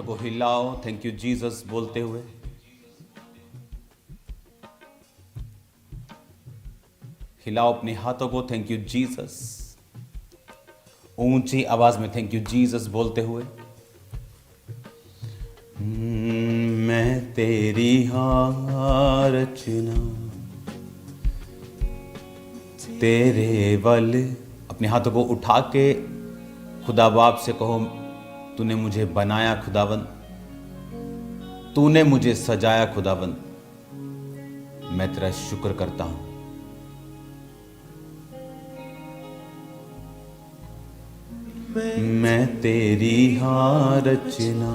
को हिलाओ thank you Jesus बोलते हुए। हिलाओ अपने हाथों को थैंक यू जीसस। ऊंची आवाज में थैंक यू जीसस बोलते हुए। मैं तेरी रचना तेरे बल। अपने हाथों को उठा के खुदा बाप से कहो, तूने मुझे बनाया खुदावन, तूने मुझे सजाया खुदावन, मैं तेरा शुक्र करता हूं। मैं तेरी रचना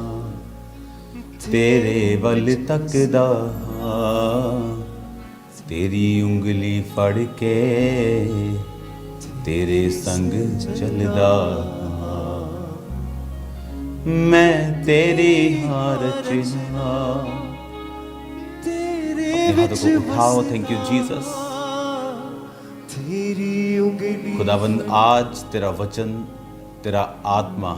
तेरे बल तकदा, तेरी उंगली फड़ के तेरे संग चलदा। मैं तेरी रचना। अपने हाथों को उठाओ थैंक यू जीसस। तेरी उंगली खुदावंद आज तेरा वचन, तेरा आत्मा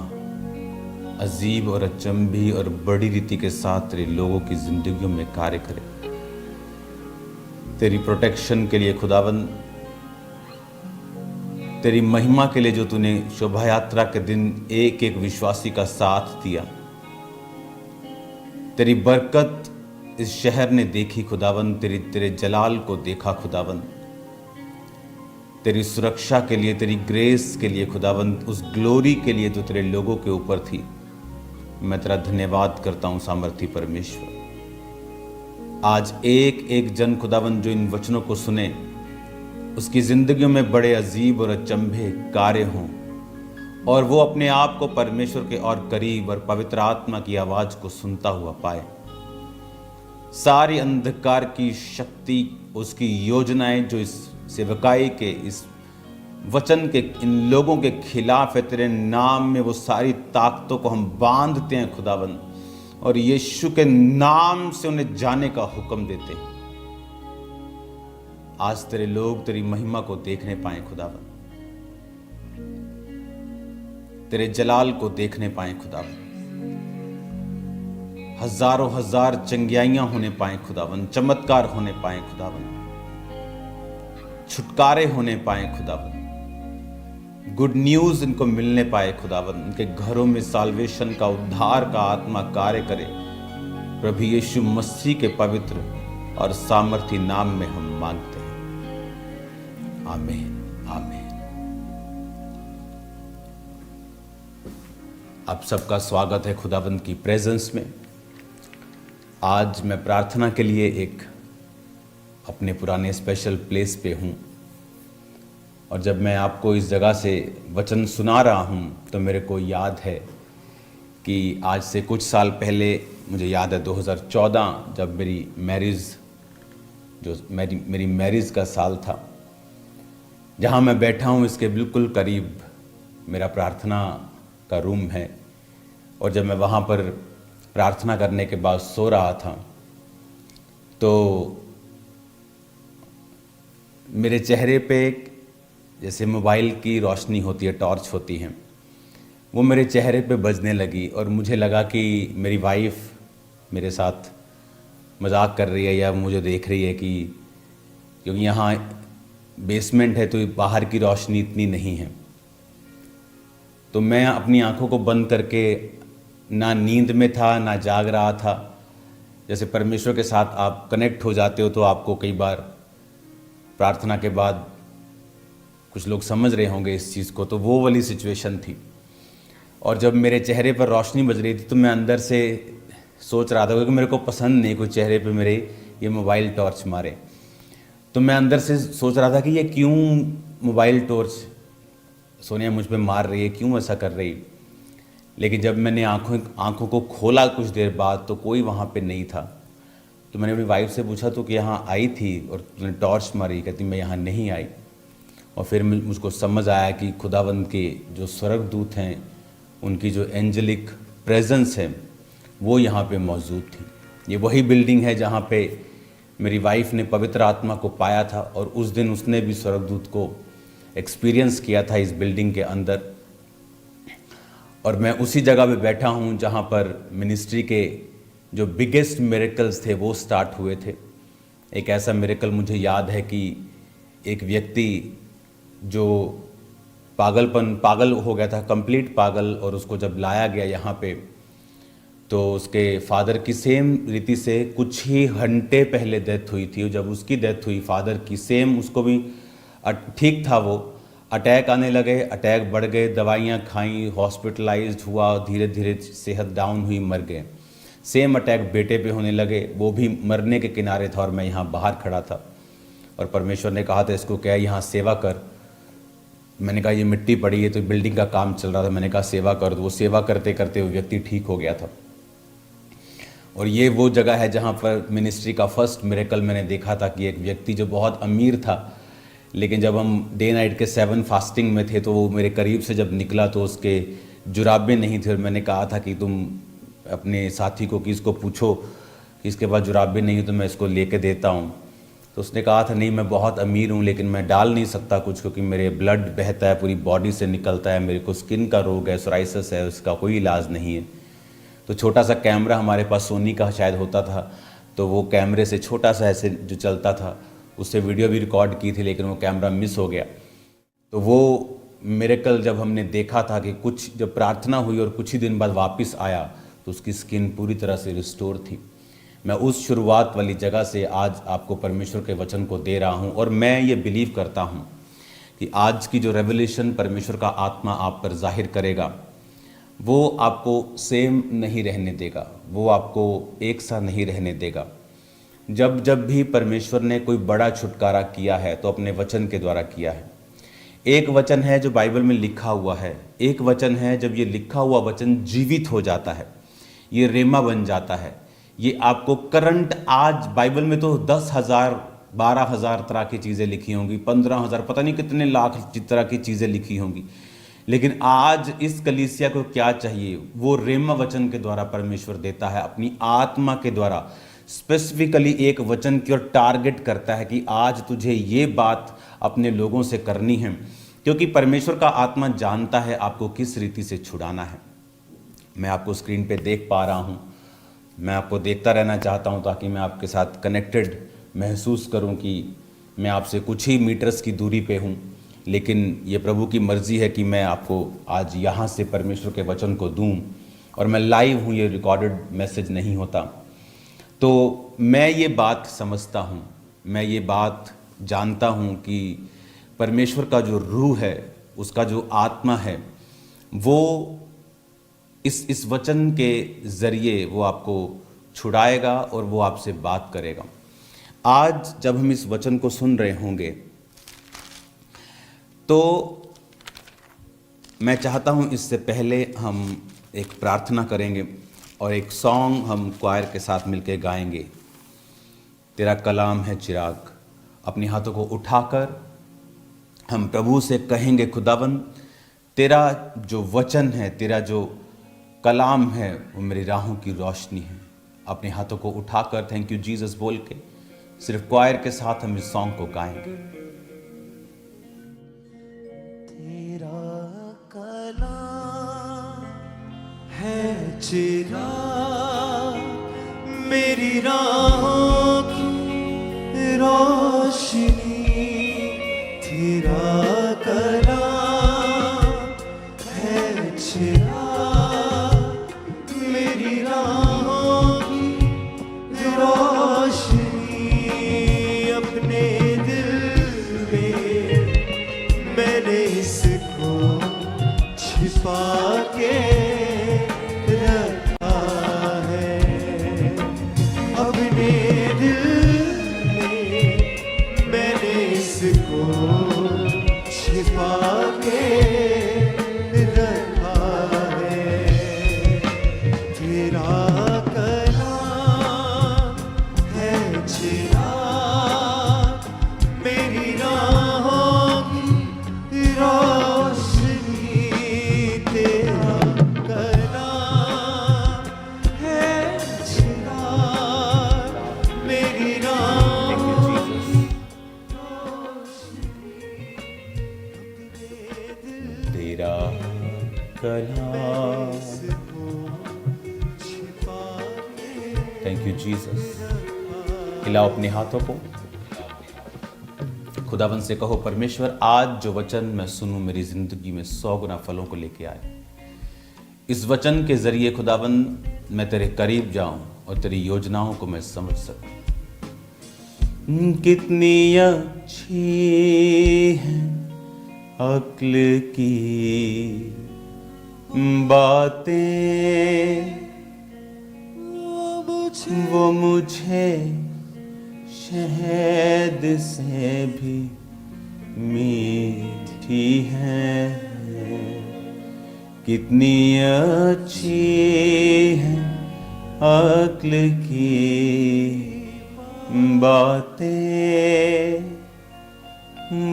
अजीब और अचंभी और बड़ी रीति के साथ तेरे लोगों की जिंदगियों में कार्य करे। तेरी प्रोटेक्शन के लिए खुदावंद, तेरी महिमा के लिए जो तूने शोभा यात्रा के दिन एक एक विश्वासी का साथ दिया, तेरी बरकत इस शहर ने देखी खुदावंद, तेरे जलाल को देखा खुदावंद, तेरी सुरक्षा के लिए, तेरी ग्रेस के लिए खुदावंद, उस ग्लोरी के लिए जो तेरे लोगों के ऊपर थी, मैं तेरा धन्यवाद करता हूं सामर्थी परमेश्वर। आज एक एक जन खुदावंद जो इन वचनों को सुने, उसकी जिंदगियों में बड़े अजीब और अचंभे कार्य हों और वो अपने आप को परमेश्वर के और करीब और पवित्र आत्मा की आवाज को सुनता हुआ पाए। सारी अंधकार की शक्ति, उसकी योजनाएं जो इस सेवकाई के, इस वचन के, इन लोगों के खिलाफ है, तेरे नाम में वो सारी ताकतों को हम बांधते हैं खुदावंद, और यीशु के नाम से उन्हें जाने का हुक्म देते हैं। आज तेरे लोग तेरी महिमा को देखने पाए खुदावंद, तेरे जलाल को देखने पाए खुदावंद, हजारों हजार चंगियाइयां होने पाए खुदावंद, चमत्कार होने पाए खुदावंद, छुटकारे होने पाए खुदावंद, गुड न्यूज इनको मिलने पाए खुदावंद, इनके घरों में साल्वेशन का, उद्धार का आत्मा कार्य करे। प्रभु यीशु मसीह के पवित्र और सामर्थी नाम में हम मांगते हैं, आमीन आमीन। आप सबका स्वागत है खुदावंद की प्रेजेंस में। आज मैं प्रार्थना के लिए एक अपने पुराने स्पेशल प्लेस पे हूँ, और जब मैं आपको इस जगह से वचन सुना रहा हूँ तो मेरे को याद है कि आज से कुछ साल पहले, मुझे याद है 2014, जब मेरी मैरिज का साल था, जहाँ मैं बैठा हूँ इसके बिल्कुल करीब मेरा प्रार्थना का रूम है, और जब मैं वहाँ पर प्रार्थना करने के बाद सो रहा था तो मेरे चेहरे पे जैसे मोबाइल की रोशनी होती है, टॉर्च होती है, वो मेरे चेहरे पे बजने लगी, और मुझे लगा कि मेरी वाइफ मेरे साथ मजाक कर रही है या मुझे देख रही है, कि क्योंकि यहाँ बेसमेंट है तो बाहर की रोशनी इतनी नहीं है। तो मैं अपनी आंखों को बंद करके ना नींद में था ना जाग रहा था। जैसे परमेश्वर के साथ आप कनेक्ट हो जाते हो तो आपको कई बार प्रार्थना के बाद, कुछ लोग समझ रहे होंगे इस चीज़ को, तो वो वाली सिचुएशन थी। और जब मेरे चेहरे पर रोशनी बज रही थी तो मैं अंदर से सोच रहा था, क्योंकि मेरे को पसंद नहीं कोई चेहरे पे मेरे ये मोबाइल टॉर्च मारे, तो मैं अंदर से सोच रहा था कि ये क्यों मोबाइल टॉर्च सोनिया मुझ पे मार रही है, क्यों ऐसा कर रही। लेकिन जब मैंने आंखों को खोला कुछ देर बाद तो कोई वहाँ पे नहीं था। तो मैंने अपनी वाइफ से पूछा, तो कि यहाँ आई थी और तूने टॉर्च मारी? कहती मैं यहाँ नहीं आई। और फिर मुझको समझ आया कि खुदावंद के जो स्वर्गदूत हैं, उनकी जो एंजेलिक प्रेजेंस है वो यहाँ पे मौजूद थी। ये वही बिल्डिंग है जहाँ पे मेरी वाइफ ने पवित्र आत्मा को पाया था, और उस दिन उसने भी स्वर्गदूत को एक्सपीरियंस किया था इस बिल्डिंग के अंदर। और मैं उसी जगह पे बैठा हूँ जहाँ पर मिनिस्ट्री के जो बिगेस्ट मिरेकल्स थे वो स्टार्ट हुए थे। एक ऐसा मिरेकल मुझे याद है कि एक व्यक्ति जो पागल हो गया था, कंप्लीट पागल, और उसको जब लाया गया यहाँ पे तो उसके फादर की सेम रीति से कुछ ही घंटे पहले डेथ हुई थी। जब उसकी डेथ हुई फादर की, सेम उसको भी ठीक था, वो अटैक आने लगे, अटैक बढ़ गए, दवाइयाँ खाई, हॉस्पिटलाइज्ड हुआ, धीरे धीरे सेहत डाउन हुई, मर गए। सेम अटैक बेटे पे होने लगे, वो भी मरने के किनारे था और मैं यहाँ बाहर खड़ा था और परमेश्वर ने कहा था इसको क्या यहाँ सेवा कर। मैंने कहा ये मिट्टी पड़ी है, तो बिल्डिंग का काम चल रहा था, मैंने कहा सेवा कर। तो वो सेवा करते करते वो व्यक्ति ठीक हो गया था। और ये वो जगह है जहाँ पर मिनिस्ट्री का फर्स्ट मिरेकल मैंने देखा था कि एक व्यक्ति जो बहुत अमीर था, लेकिन जब हम डे नाइट के 7 फास्टिंग में थे तो वो मेरे करीब से जब निकला तो उसके जुराबे नहीं थे और मैंने कहा था कि तुम अपने साथी को कि इसको पूछो कि इसके पास जुराबे नहीं तो मैं इसको लेके देता हूँ। तो उसने कहा था नहीं मैं बहुत अमीर हूँ लेकिन मैं डाल नहीं सकता कुछ, क्योंकि मेरे ब्लड बहता है, पूरी बॉडी से निकलता है, मेरे को स्किन का रोग है, सोराइसिस है, उसका कोई इलाज नहीं है। तो छोटा सा कैमरा हमारे पास सोनी का शायद होता था, तो वो कैमरे से छोटा सा ऐसे जो चलता था उससे वीडियो भी रिकॉर्ड की थी, लेकिन वो कैमरा मिस हो गया। तो वो मिरेकल जब हमने देखा था कि कुछ जब प्रार्थना हुई और कुछ ही दिन बाद वापस आया तो उसकी स्किन पूरी तरह से रिस्टोर थी। मैं उस शुरुआत वाली जगह से आज आपको परमेश्वर के वचन को दे रहा हूँ और मैं ये बिलीव करता हूँ कि आज की जो रेवलेशन परमेश्वर का आत्मा आप पर जाहिर करेगा वो आपको सेम नहीं रहने देगा, वो आपको एक सा नहीं रहने देगा। जब जब भी परमेश्वर ने कोई बड़ा छुटकारा किया है तो अपने वचन के द्वारा किया है। एक वचन है जो बाइबल में लिखा हुआ है, एक वचन है जब ये लिखा हुआ वचन जीवित हो जाता है, ये रेमा बन जाता है, ये आपको करंट आज बाइबल में तो 10,000 12,000 तरह की चीज़ें लिखी होंगी, 15,000 पता नहीं कितने लाख तरह की चीज़ें लिखी होंगी, लेकिन आज इस कलीसिया को क्या चाहिए वो रेमा वचन के द्वारा परमेश्वर देता है, अपनी आत्मा के द्वारा स्पेसिफिकली एक वचन की ओर टारगेट करता है कि आज तुझे ये बात अपने लोगों से करनी है, क्योंकि परमेश्वर का आत्मा जानता है आपको किस रीति से छुड़ाना है। मैं आपको स्क्रीन पे देख पा रहा हूँ, मैं आपको देखता रहना चाहता हूँ ताकि मैं आपके साथ कनेक्टेड महसूस करूँ कि मैं आपसे कुछ ही मीटर्स की दूरी पे हूँ, लेकिन ये प्रभु की मर्ज़ी है कि मैं आपको आज यहाँ से परमेश्वर के वचन को दूँ और मैं लाइव हूँ, ये रिकॉर्डेड मैसेज नहीं होता। तो मैं ये बात समझता हूँ, मैं ये बात जानता हूँ कि परमेश्वर का जो रूह है, उसका जो आत्मा है, वो इस वचन के ज़रिए वो आपको छुड़ाएगा और वो आपसे बात करेगा। आज जब हम इस वचन को सुन रहे होंगे तो मैं चाहता हूँ इससे पहले हम एक प्रार्थना करेंगे और एक सॉन्ग हम क्वायर के साथ मिलकर गाएंगे। तेरा कलाम है चिराग। अपने हाथों को उठाकर हम प्रभु से कहेंगे खुदावन तेरा जो वचन है, तेरा जो कलाम है वो मेरी राहों की रोशनी है। अपने हाथों को उठाकर थैंक यू जीसस बोल के सिर्फ क्वायर के साथ हम इस सॉन्ग को गाएंगे। तेरा कलाम है चिराग मेरी राहों की रोशनी, तेरा कलाम है चिराग मेरी राहों की रोशनी। अपने दिल में मैंने इसको छिपा के रखा है, अपने दिल में थैंक यू जीसस। हिलाओ अपने हाथों को, खुदावन से कहो परमेश्वर आज जो वचन मैं सुनूं मेरी जिंदगी में 100 गुना फलों को लेके आए। इस वचन के जरिए खुदावन मैं तेरे करीब जाऊं और तेरी योजनाओं को मैं समझ सकूं। कितनी अच्छी है अक्ल की बातें, वो मुझे शहद से भी मीठी है। कितनी अच्छी है अक्ल की बातें,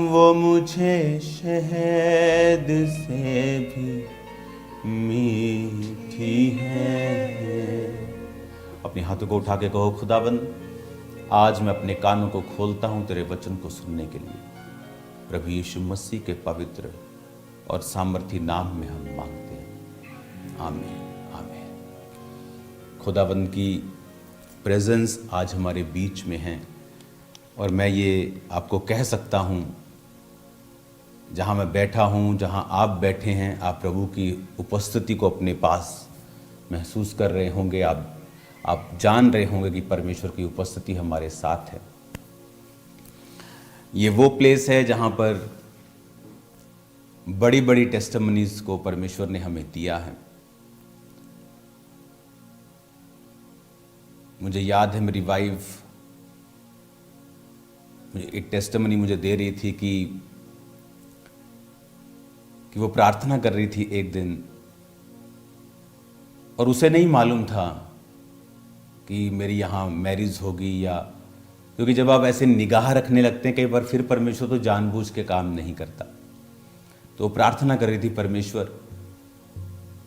वो मुझे शहद से भी मीठी है। अपने हाथों को उठा के कहो खुदाबंद आज मैं अपने कानों को खोलता हूं तेरे वचन को सुनने के लिए। प्रभु यीशु मसीह के पवित्र और सामर्थी नाम में हम मांगते हैं, आमीन आमीन। खुदाबंद की प्रेजेंस आज हमारे बीच में है और मैं ये आपको कह सकता हूँ जहाँ मैं बैठा हूँ, जहाँ आप बैठे हैं, आप प्रभु की उपस्थिति को अपने पास महसूस कर रहे होंगे। आप जान रहे होंगे कि परमेश्वर की उपस्थिति हमारे साथ है। ये वो प्लेस है जहाँ पर बड़ी बड़ी टेस्टिमनीज को परमेश्वर ने हमें दिया है। मुझे याद है मेरी वाइफ एक टेस्टिमनी मुझे दे रही थी कि वो प्रार्थना कर रही थी एक दिन और उसे नहीं मालूम था कि मेरी यहाँ मैरिज होगी, या क्योंकि जब आप ऐसे निगाह रखने लगते हैं कई बार फिर परमेश्वर तो जानबूझ के काम नहीं करता। तो प्रार्थना कर रही थी परमेश्वर,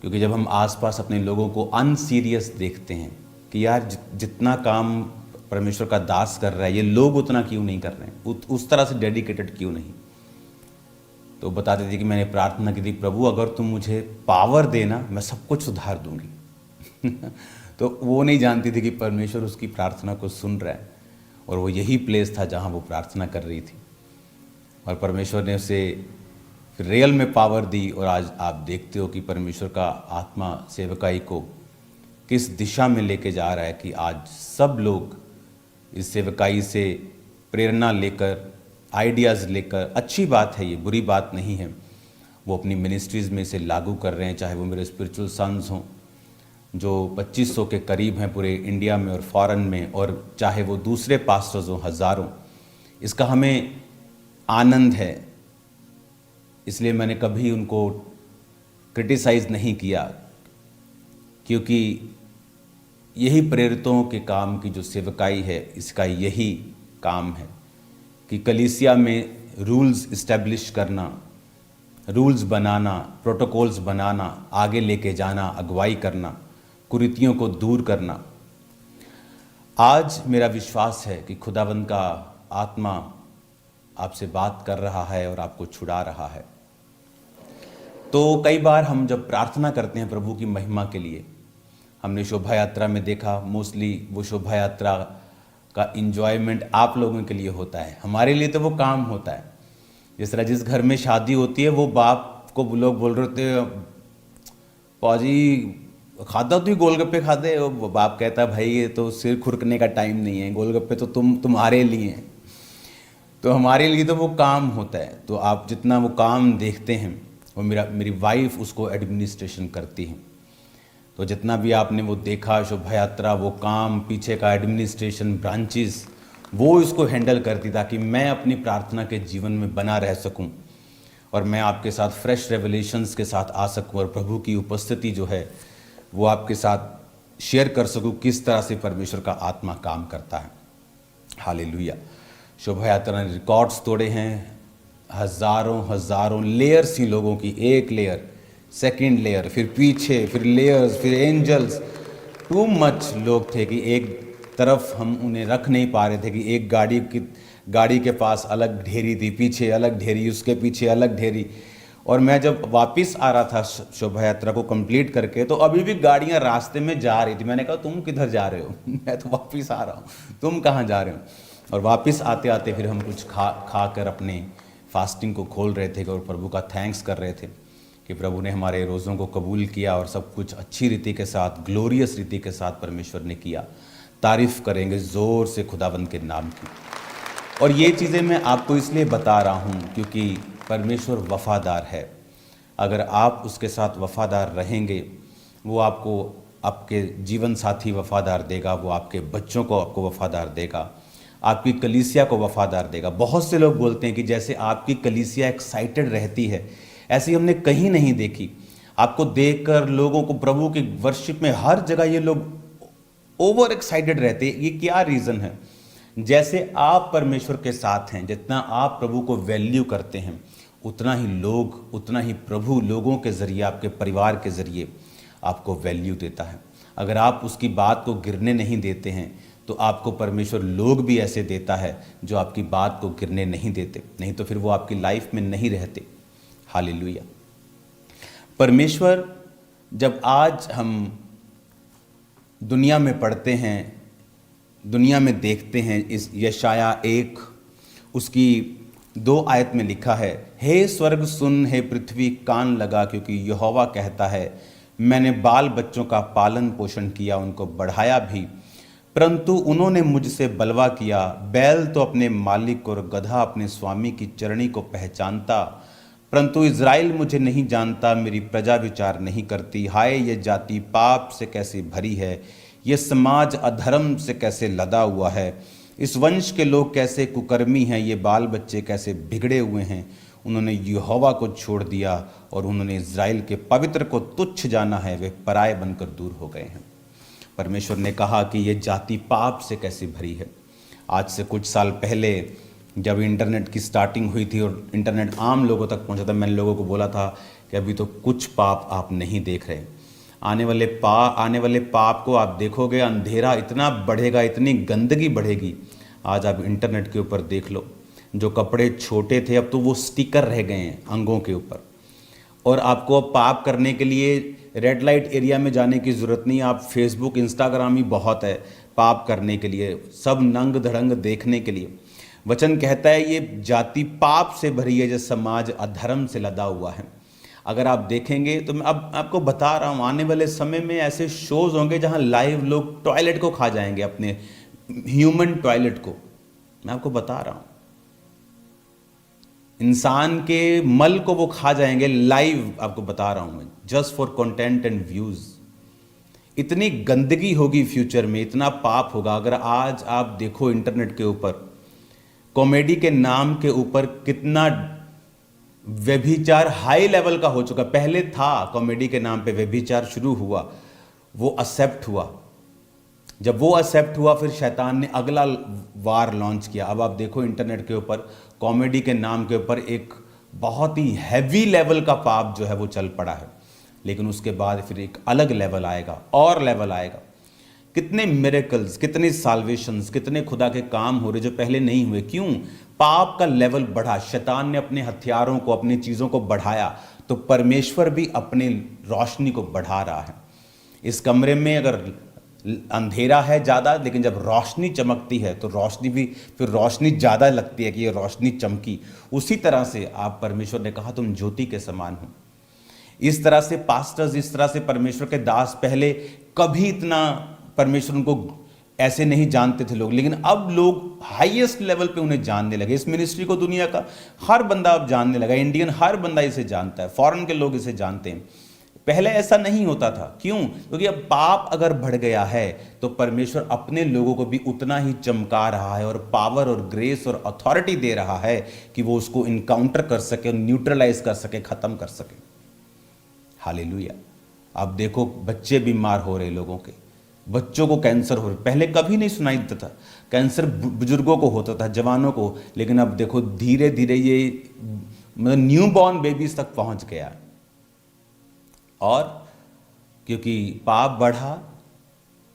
क्योंकि जब हम आसपास अपने लोगों को अनसीरियस देखते हैं कि यार जितना काम परमेश्वर का दास कर रहा है ये लोग उतना क्यों नहीं कर रहे हैं, उस तरह से डेडिकेटेड क्यों नहीं। तो बताते थे कि मैंने प्रार्थना की थी, प्रभु अगर तुम मुझे पावर देना मैं सब कुछ सुधार दूंगी। तो वो नहीं जानती थी कि परमेश्वर उसकी प्रार्थना को सुन रहा है और वो यही प्लेस था जहाँ वो प्रार्थना कर रही थी और परमेश्वर ने उसे फिर रियल में पावर दी। और आज आप देखते हो कि परमेश्वर का आत्मा सेवकाई को किस दिशा में लेके जा रहा है कि आज सब लोग इस सेवकाई से प्रेरणा लेकर, आइडियाज़ लेकर, अच्छी बात है ये, बुरी बात नहीं है, वो अपनी मिनिस्ट्रीज़ में इसे लागू कर रहे हैं। चाहे वो मेरे स्पिरिचुअल सन्स हों जो 2500 के करीब हैं पूरे इंडिया में और फॉरेन में, और चाहे वो दूसरे पास्टर्स हों हज़ारों। इसका हमें आनंद है, इसलिए मैंने कभी उनको क्रिटिसाइज़ नहीं किया, क्योंकि यही प्रेरितों के काम की जो सेवकाई है इसका यही काम है कि कलीसिया में रूल्स इस्टेब्लिश करना, रूल्स बनाना, प्रोटोकॉल्स बनाना, आगे लेके जाना, अगुवाई करना, कुरीतियों को दूर करना। आज मेरा विश्वास है कि खुदावंद का आत्मा आपसे बात कर रहा है और आपको छुड़ा रहा है। तो कई बार हम जब प्रार्थना करते हैं प्रभु की महिमा के लिए, हमने शोभा यात्रा में देखा, मोस्टली वो शोभा यात्रा का इंजॉयमेंट आप लोगों के लिए होता है, हमारे लिए तो वो काम होता है। जिस तरह जिस घर में शादी होती है वो बाप को लोग बोल रहे थे, पाजी खाता तो ही गोलगप्पे खाते, वो बाप कहता है भाई ये तो सिर खुरकने का टाइम नहीं है, गोलगप्पे तो तुम्हारे लिए हैं। तो हमारे लिए तो वो काम होता है। तो आप जितना वो काम देखते हैं वो मेरी वाइफ उसको एडमिनिस्ट्रेशन करती हैं। तो जितना भी आपने वो देखा शोभा यात्रा, वो काम पीछे का एडमिनिस्ट्रेशन, ब्रांचेस, वो इसको हैंडल करती ताकि मैं अपनी प्रार्थना के जीवन में बना रह सकूं और मैं आपके साथ फ्रेश रेवलेशंस के साथ आ सकूं और प्रभु की उपस्थिति जो है वो आपके साथ शेयर कर सकूं किस तरह से परमेश्वर का आत्मा काम करता है। हालेलुया। शोभा यात्रा ने रिकॉर्ड्स तोड़े हैं, हज़ारों लेयर्स ही लोगों की, एक लेयर, सेकंड लेयर, फिर पीछे, फिर लेयर्स, फिर एंजल्स, टू मच लोग थे कि एक तरफ हम उन्हें रख नहीं पा रहे थे कि एक गाड़ी के पास अलग ढेरी थी, पीछे अलग ढेरी, उसके पीछे अलग ढेरी, और मैं जब वापस आ रहा था शोभा यात्रा को कंप्लीट करके, तो अभी भी गाड़ियां रास्ते में जा रही थी। मैंने कहा तुम किधर जा रहे हो? मैं तो वापस आ रहा हूँ, तुम कहाँ जा रहे हो? और वापस आते आते फिर हम कुछ खा कर अपने फास्टिंग को खोल रहे थे और प्रभु का थैंक्स कर रहे थे कि प्रभु ने हमारे रोज़ों को कबूल किया और सब कुछ अच्छी रीति के साथ, ग्लोरियस रीति के साथ परमेश्वर ने किया। तारीफ़ करेंगे ज़ोर से खुदावंद के नाम की। और ये चीज़ें मैं आपको इसलिए बता रहा हूँ क्योंकि परमेश्वर वफ़ादार है। अगर आप उसके साथ वफ़ादार रहेंगे, वो आपको आपके जीवन साथी वफ़ादार देगा, वो आपके बच्चों को आपको वफ़ादार देगा, आपकी कलीसिया को वफ़ादार देगा। बहुत से लोग बोलते हैं कि जैसे आपकी कलीसिया एक्साइटेड रहती है, ऐसी हमने कहीं नहीं देखी। आपको देखकर लोगों को प्रभु की वर्शिप में हर जगह ये लोग ओवर एक्साइटेड रहते हैं। ये क्या रीज़न है? जैसे आप परमेश्वर के साथ हैं, जितना आप प्रभु को वैल्यू करते हैं, उतना ही लोग, उतना ही प्रभु लोगों के ज़रिए, आपके परिवार के ज़रिए आपको वैल्यू देता है। अगर आप उसकी बात को गिरने नहीं देते हैं तो आपको परमेश्वर लोग भी ऐसे देता है जो आपकी बात को गिरने नहीं देते, नहीं तो फिर वो आपकी लाइफ में नहीं रहते। हालेलुया। परमेश्वर, जब आज हम दुनिया में पढ़ते हैं, दुनिया में देखते हैं, इस यशाया 1 उसकी 2 आयत में लिखा है, हे स्वर्ग सुन, हे पृथ्वी कान लगा, क्योंकि यहोवा कहता है, मैंने बाल बच्चों का पालन पोषण किया, उनको बढ़ाया भी, परंतु उन्होंने मुझसे बलवा किया। बैल तो अपने मालिक और गधा अपने स्वामी की चरणी को पहचानता, परंतु इज़राइल मुझे नहीं जानता, मेरी प्रजा विचार नहीं करती। हाय, ये जाति पाप से कैसे भरी है, ये समाज अधर्म से कैसे लदा हुआ है। इस वंश के लोग कैसे कुकर्मी हैं, ये बाल बच्चे कैसे बिगड़े हुए हैं। उन्होंने यहोवा को छोड़ दिया और उन्होंने इज़राइल के पवित्र को तुच्छ जाना है, वे पराये बनकर दूर हो गए हैं। परमेश्वर ने कहा कि ये जाति पाप से कैसे भरी है। आज से कुछ साल पहले जब इंटरनेट की स्टार्टिंग हुई थी और इंटरनेट आम लोगों तक पहुंचा था, मैंने लोगों को बोला था कि अभी तो कुछ पाप आप नहीं देख रहे, आने वाले पाप को आप देखोगे, अंधेरा इतना बढ़ेगा, इतनी गंदगी बढ़ेगी। आज आप इंटरनेट के ऊपर देख लो, जो कपड़े छोटे थे अब तो वो स्टिकर रह गए हैं अंगों के ऊपर। और आपको अब पाप करने के लिए रेड लाइट एरिया में जाने की ज़रूरत नहीं, आप फेसबुक इंस्टाग्राम ही बहुत है पाप करने के लिए, सब नंग धड़ंग देखने के लिए। वचन कहता है ये जाति पाप से भरी है, जो समाज अधर्म से लदा हुआ है। अगर आप देखेंगे तो मैं अब आपको बता रहा हूँ, आने वाले समय में ऐसे शोज़ होंगे जहाँ लाइव लोग टॉयलेट को खा जाएंगे, अपने ह्यूमन टॉयलेट को। मैं आपको बता रहा हूँ, इंसान के मल को वो खा जाएंगे लाइव, आपको बता रहा हूँ मैं, just for content and views. इतनी गंदगी होगी फ्यूचर में, इतना पाप होगा। अगर आज आप देखो इंटरनेट के ऊपर, कॉमेडी के नाम के ऊपर कितना व्यभिचार हाई लेवल का हो चुका। पहले था कॉमेडी के नाम पे व्यभिचार शुरू हुआ, वो एक्सेप्ट हुआ। जब वो एक्सेप्ट हुआ फिर शैतान ने अगला वार लॉन्च किया। अब आप देखो इंटरनेट के ऊपर कॉमेडी के नाम के ऊपर एक बहुत ही हैवी लेवल का पाप जो है वो चल पड़ा है। लेकिन उसके बाद फिर एक अलग लेवल आएगा और लेवल आएगा। कितने मिरेकल्स, कितने साल्वेशंस, कितने खुदा के काम हो रहे जो पहले नहीं हुए। क्यों? पाप का लेवल बढ़ा, शैतान ने अपने हथियारों को, अपनी चीज़ों को बढ़ाया, तो परमेश्वर भी अपनी रोशनी को बढ़ा रहा है। इस कमरे में अगर अंधेरा है ज़्यादा, लेकिन जब रोशनी चमकती है तो रोशनी भी फिर रोशनी ज़्यादा लगती है कि ये रोशनी चमकी। उसी तरह से आप, परमेश्वर ने कहा तुम ज्योति के समान हो। इस तरह से पास्टर्स, इस तरह से परमेश्वर के दास, पहले कभी इतना परमेश्वर उनको ऐसे नहीं जानते थे लोग, लेकिन अब लोग हाईएस्ट लेवल पे उन्हें जानने लगे। इस मिनिस्ट्री को दुनिया का हर बंदा अब जानने लगा, इंडियन हर बंदा इसे जानता है, फॉरेन के लोग इसे जानते हैं। पहले ऐसा नहीं होता था। क्यों? क्योंकि अब पाप अगर बढ़ गया है तो परमेश्वर अपने लोगों को भी उतना ही चमका रहा है और पावर और ग्रेस और अथॉरिटी दे रहा है कि वो उसको इनकाउंटर कर सके, न्यूट्रलाइज कर सके, खत्म कर सके। हालेलुया। अब देखो बच्चे बीमार हो रहे, लोगों के बच्चों को कैंसर हो रहा। पहले कभी नहीं सुनाई देता था, कैंसर बुजुर्गों को होता था, जवानों को, लेकिन अब देखो धीरे धीरे ये न्यू बॉर्न बेबीज तक पहुंच गया। और क्योंकि पाप बढ़ा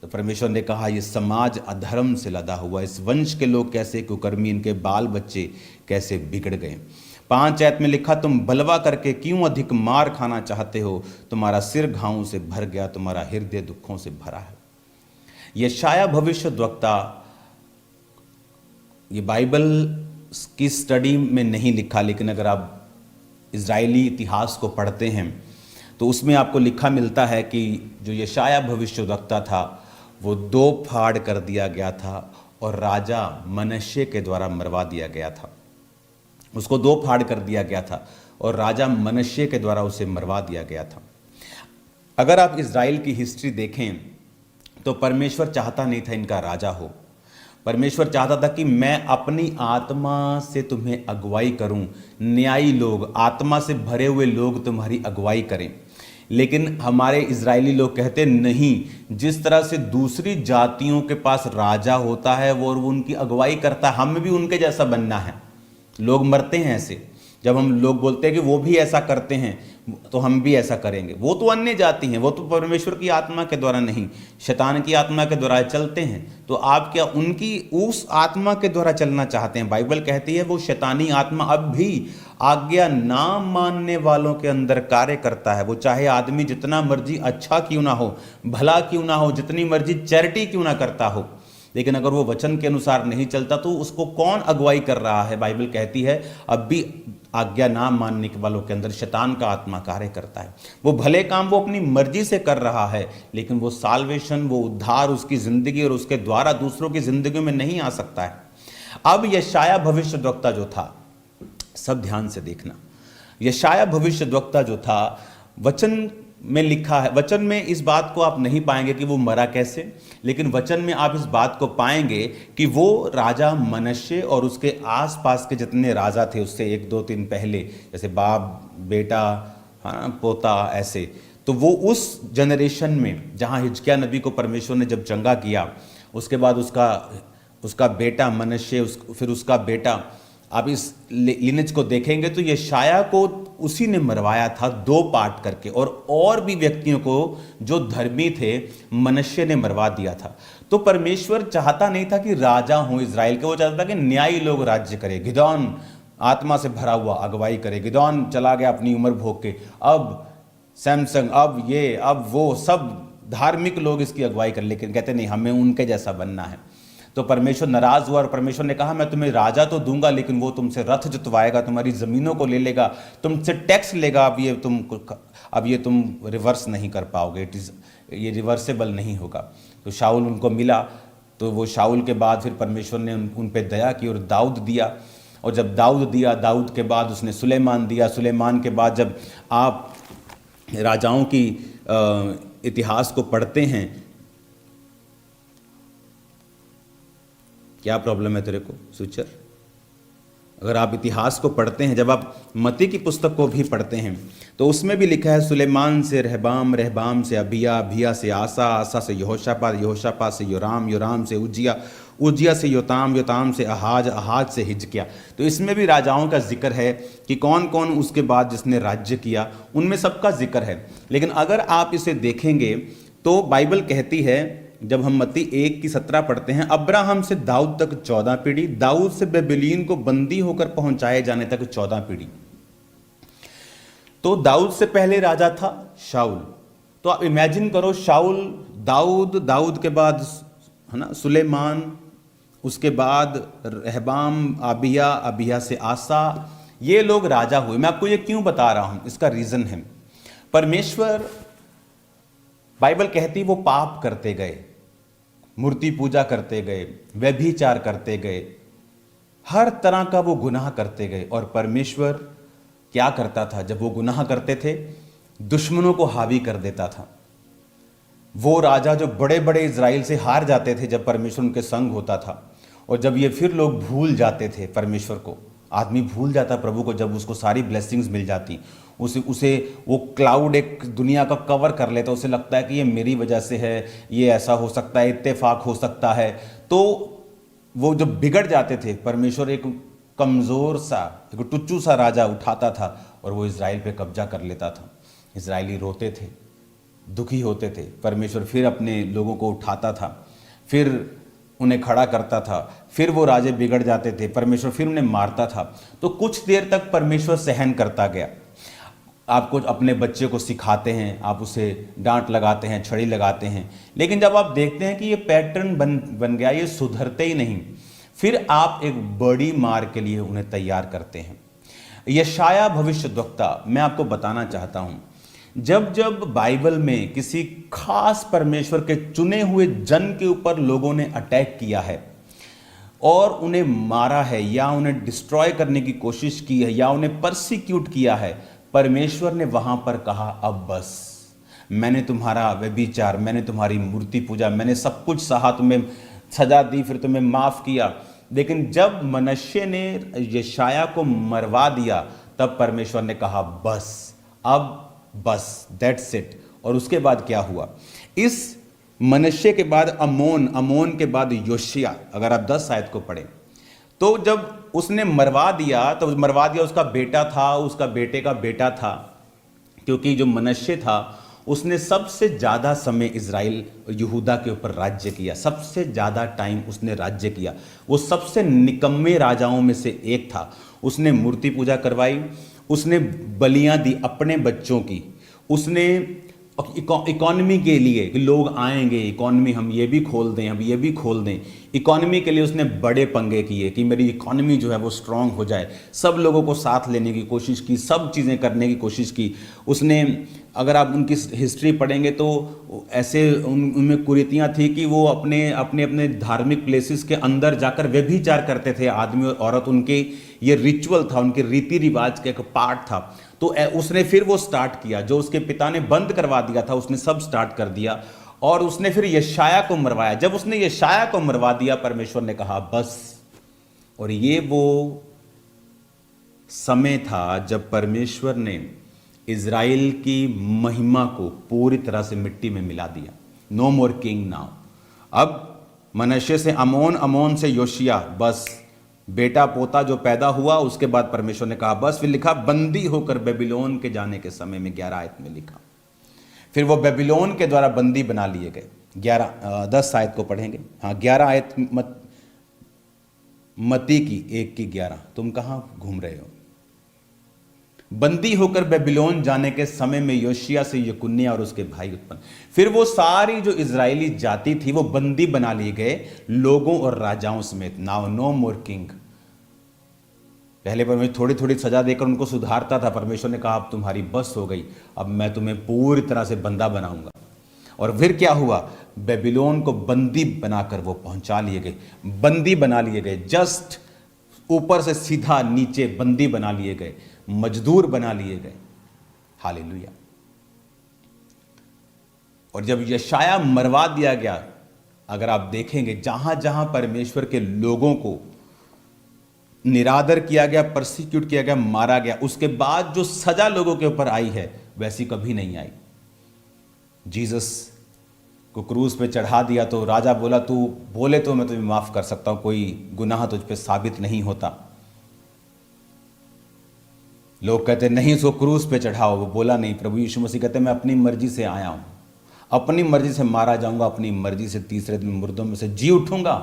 तो परमेश्वर ने कहा ये समाज अधर्म से लदा हुआ, इस वंश के लोग कैसे कुकर्मी, इनके बाल बच्चे कैसे बिगड़ गए। 5 आयत में लिखा, तुम बलवा करके क्यों अधिक मार खाना चाहते हो, तुम्हारा सिर घावों से भर गया, तुम्हारा हृदय दुखों से भरा है। यशाया भविष्यद्वक्ता, ये बाइबल की स्टडी में नहीं लिखा, लेकिन अगर आप इजरायली इतिहास को पढ़ते हैं तो उसमें आपको लिखा मिलता है कि जो यशाया भविष्यद्वक्ता था वो 2 फाड़ कर दिया गया था और राजा मनश्शे के द्वारा मरवा दिया गया था। उसको 2 फाड़ कर दिया गया था और राजा मनश्शे के द्वारा उसे मरवा दिया गया था। अगर आप इजराइल की हिस्ट्री देखें तो परमेश्वर चाहता नहीं था इनका राजा हो। परमेश्वर चाहता था कि मैं अपनी आत्मा से तुम्हें अगुवाई करूं, न्यायी लोग, आत्मा से भरे हुए लोग तुम्हारी अगुवाई करें। लेकिन हमारे इजरायली लोग कहते नहीं, जिस तरह से दूसरी जातियों के पास राजा होता है वो और वो उनकी अगुवाई करता है, हमें भी उनके जैसा बनना है। लोग मरते हैं ऐसे, जब हम लोग बोलते हैं कि वो भी ऐसा करते हैं तो हम भी ऐसा करेंगे। वो तो अन्य जाति हैं, वो तो परमेश्वर की आत्मा के द्वारा नहीं, शैतान की आत्मा के द्वारा चलते हैं। तो आप क्या उनकी उस आत्मा के द्वारा चलना चाहते हैं? बाइबल कहती है वो शैतानी आत्मा अब भी आज्ञा ना मानने वालों के अंदर कार्य करता है। वो चाहे आदमी जितना मर्जी अच्छा क्यों ना हो, भला क्यों ना हो, जितनी मर्जी चैरिटी क्यों ना करता हो, लेकिन अगर वो वचन के अनुसार नहीं चलता तो उसको कौन अगुवाई कर रहा है? बाइबल कहती है अब भी आज्ञा ना मानने के वालों के अंदर शैतान का आत्मा कार्य करता है। वो भले काम वो अपनी मर्जी से कर रहा है, लेकिन वो साल्वेशन, वो उद्धार उसकी जिंदगी और उसके द्वारा दूसरों की जिंदगी में नहीं आ सकता है। अब यशाया भविष्यद्वक्ता जो था, सब ध्यान से देखना, यशाया भविष्यद्वक्ता जो था, वचन में लिखा है, वचन में इस बात को आप नहीं पाएंगे कि वो मरा कैसे, लेकिन वचन में आप इस बात को पाएंगे कि वो राजा मनश्शे और उसके आसपास के जितने राजा थे उससे 1 2 3 पहले, जैसे बाप बेटा, हाँ, पोता, ऐसे, तो वो उस जनरेशन में जहाँ हिजकिय्याह नबी को परमेश्वर ने जब चंगा किया, उसके बाद उसका बेटा मनश्शे, फिर उसका बेटा, आप इस लिनेज को देखेंगे तो यशाया को उसी ने मरवाया था 2 पार्ट करके, और भी व्यक्तियों को जो धर्मी थे मनश्शे ने मरवा दिया था। तो परमेश्वर चाहता नहीं था कि राजा हो इजराइल के, वो चाहता था कि न्यायी लोग राज्य करे। गिदोन आत्मा से भरा हुआ अगुवाई करे। गिदोन चला गया अपनी उम्र भोग के, अब सैमसंग, अब ये, अब वो, सब धार्मिक लोग इसकी अगुवाई कर, लेकिन कहते नहीं हमें उनके जैसा बनना है। तो परमेश्वर नाराज हुआ और परमेश्वर ने कहा मैं तुम्हें राजा तो दूंगा, लेकिन वो तुमसे रथ जुतवाएगा, तुम्हारी जमीनों को ले लेगा, तुमसे टैक्स लेगा। अब ये तुम रिवर्स नहीं कर पाओगे, ये रिवर्सेबल नहीं होगा। तो शाऊल उनको मिला, तो वो शाऊल के बाद फिर परमेश्वर ने उन पे दया की और दाऊद दिया, और जब दाऊद दिया, दाऊद के बाद उसने सुलेमान दिया, सुलेमान के बाद जब आप राजाओं की इतिहास को पढ़ते हैं, क्या प्रॉब्लम है तेरे को सुचर? अगर आप इतिहास को पढ़ते हैं, जब आप मत्ती की पुस्तक को भी पढ़ते हैं तो उसमें भी लिखा है सुलेमान से रहबाम, रहबाम से अबिया, अबिया से आसा, आसा से यहोशापात, यहोशापात से योराम, योराम से उज्जिया, उज्जिया से योताम, योताम से आहाज, आहाज से हिजकिय्याह। तो इसमें भी राजाओं का जिक्र है कि कौन कौन उसके बाद जिसने राज्य किया, उनमें सबका जिक्र है। लेकिन अगर आप इसे देखेंगे तो बाइबल कहती है, जब हम मत्ती 1:17 पढ़ते हैं, अब्राहम से दाऊद तक 14 पीढ़ी, दाऊद से बेबीलोन को बंदी होकर पहुंचाए जाने तक 14 पीढ़ी। तो दाऊद से पहले राजा था शाऊल। तो आप इमेजिन करो, शाऊल, दाऊद, दाऊद के बाद है ना सुलेमान, उसके बाद रहबाम, अबिया, अबिया से आसा, ये लोग राजा हुए। मैं आपको ये क्यों बता रहा हूं, इसका रीजन है, परमेश्वर, बाइबल कहती वो पाप करते गए, मूर्ति पूजा करते गए, व्यभिचार करते गए, हर तरह का वो गुनाह करते गए। और परमेश्वर क्या करता था? जब वो गुनाह करते थे, दुश्मनों को हावी कर देता था। वो राजा जो बड़े बड़े इजराइल से हार जाते थे जब परमेश्वर उनके संग होता था, और जब ये फिर लोग भूल जाते थे परमेश्वर को, आदमी भूल जाता प्रभु को, जब उसको सारी ब्लेसिंग्स मिल जाती, उसे वो क्लाउड एक दुनिया का कवर कर लेता, उसे लगता है कि ये मेरी वजह से है, ये ऐसा हो सकता है, इत्तेफाक हो सकता है। तो वो जब बिगड़ जाते थे, परमेश्वर एक कमज़ोर सा, एक टुच्चू सा राजा उठाता था और वो इजराइल पे कब्जा कर लेता था। इजरायली रोते थे, दुखी होते थे, परमेश्वर फिर अपने लोगों को उठाता था, फिर उन्हें खड़ा करता था, फिर वो राजे बिगड़ जाते थे, परमेश्वर फिर उन्हें मारता था। तो कुछ देर तक परमेश्वर सहन करता गया। आपको अपने बच्चे को सिखाते हैं, आप उसे डांट लगाते हैं, छड़ी लगाते हैं, लेकिन जब आप देखते हैं कि ये पैटर्न बन गया, ये सुधरते ही नहीं, फिर आप एक बड़ी मार के लिए उन्हें तैयार करते हैं। यशाया भविष्यद्वक्ता, मैं आपको बताना चाहता हूं, जब जब बाइबल में किसी खास परमेश्वर के चुने हुए जन के ऊपर लोगों ने अटैक किया है और उन्हें मारा है या उन्हें डिस्ट्रॉय करने की कोशिश की है या उन्हें परसिक्यूट किया है, परमेश्वर ने वहां पर कहा अब बस, मैंने तुम्हारा व्यभिचार, मैंने तुम्हारी मूर्ति पूजा, मैंने सब कुछ सहा, तुम्हें सजा दी, फिर तुम्हें माफ किया। लेकिन जब मनश्शे ने यशाया को मरवा दिया, तब परमेश्वर ने कहा बस, अब बस, दैट्स इट। और उसके बाद क्या हुआ? इस मनश्शे के बाद अमोन के बाद योशिया, अगर आप 10 आयत को पढ़ें तो जब उसने मरवा दिया तो मरवा दिया, उसका बेटा था, उसका बेटे का बेटा था, क्योंकि जो मनश्शे था उसने सबसे ज़्यादा समय इज़राइल यहूदा के ऊपर राज्य किया, सबसे ज़्यादा टाइम उसने राज्य किया, वो सबसे निकम्मे राजाओं में से एक था। उसने मूर्ति पूजा करवाई, उसने बलियां दी अपने बच्चों की, उसने इकोनॉमी के लिए कि लोग आएंगे, इकोनॉमी हम ये भी खोल दें, हम ये भी खोल दें, इकोनॉमी के लिए उसने बड़े पंगे किए कि मेरी इकोनॉमी जो है वो स्ट्रांग हो जाए, सब लोगों को साथ लेने की कोशिश की, सब चीज़ें करने की कोशिश की उसने। अगर आप उनकी हिस्ट्री पढ़ेंगे तो ऐसे उनमें कुरीतियाँ थी कि वो अपने अपने अपने धार्मिक प्लेसेस के अंदर जाकर व्यभिचार करते थे, आदमी और औरत, उनके ये रिचुअल था, उनके रीति रिवाज का एक पार्ट था। तो उसने फिर वो स्टार्ट किया, जो उसके पिता ने बंद करवा दिया था उसने सब स्टार्ट कर दिया, और उसने फिर यशाया को मरवाया। जब उसने यशाया को मरवा दिया, परमेश्वर ने कहा बस। और ये वो समय था जब परमेश्वर ने इज़राइल की महिमा को पूरी तरह से मिट्टी में मिला दिया। नो मोर किंग नाउ। अब मनश्शे से अमोन, अमोन से योशिया, बस बेटा पोता जो पैदा हुआ, उसके बाद परमेश्वर ने कहा बस। फिर लिखा बंदी होकर बेबीलोन के जाने के समय में, 11 आयत में लिखा, फिर वो बेबीलोन के द्वारा बंदी बना लिए गए। 10 आयत को पढ़ेंगे। हाँ, 11 आयत मती की 1 की 11। तुम कहाँ घूम रहे हो? बंदी होकर बेबीलोन जाने के समय में योशिया से यकुन्याह और उसके भाई उत्पन्न। फिर वो सारी जो इजरायली जाति थी वो बंदी बना लिए गए, लोगों और राजाओं समेत। नाउ नो मोर किंग। पहले परमेश्वर थोड़ी थोड़ी सजा देकर उनको सुधारता था, परमेश्वर ने कहा अब तुम्हारी बस हो गई, अब मैं तुम्हें पूरी तरह से बंदा बनाऊंगा। और फिर क्या हुआ? बेबीलोन को बंदी बनाकर वो पहुंचा लिए गए, बंदी बना लिए गए, जस्ट ऊपर से सीधा नीचे बंदी बना लिए गए, मजदूर बना लिए गए। हालेलुया। और जब यशाया मरवा दिया गया, अगर आप देखेंगे जहां जहां परमेश्वर के लोगों को निरादर किया गया, परसिक्यूट किया गया, मारा गया, उसके बाद जो सजा लोगों के ऊपर आई है वैसी कभी नहीं आई। जीसस को क्रूज पे चढ़ा दिया तो राजा बोला तू बोले तो मैं तुम्हें माफ कर सकता हूं, कोई गुनाह तुझ पे साबित नहीं होता। लोग कहते नहीं इसको क्रूज पे चढ़ाओ, वो बोला नहीं। प्रभु यीशु मसीह कहते मैं अपनी मर्जी से आया हूं, अपनी मर्जी से मारा जाऊंगा, अपनी मर्जी से तीसरे दिन मुर्दों में से जी उठूंगा।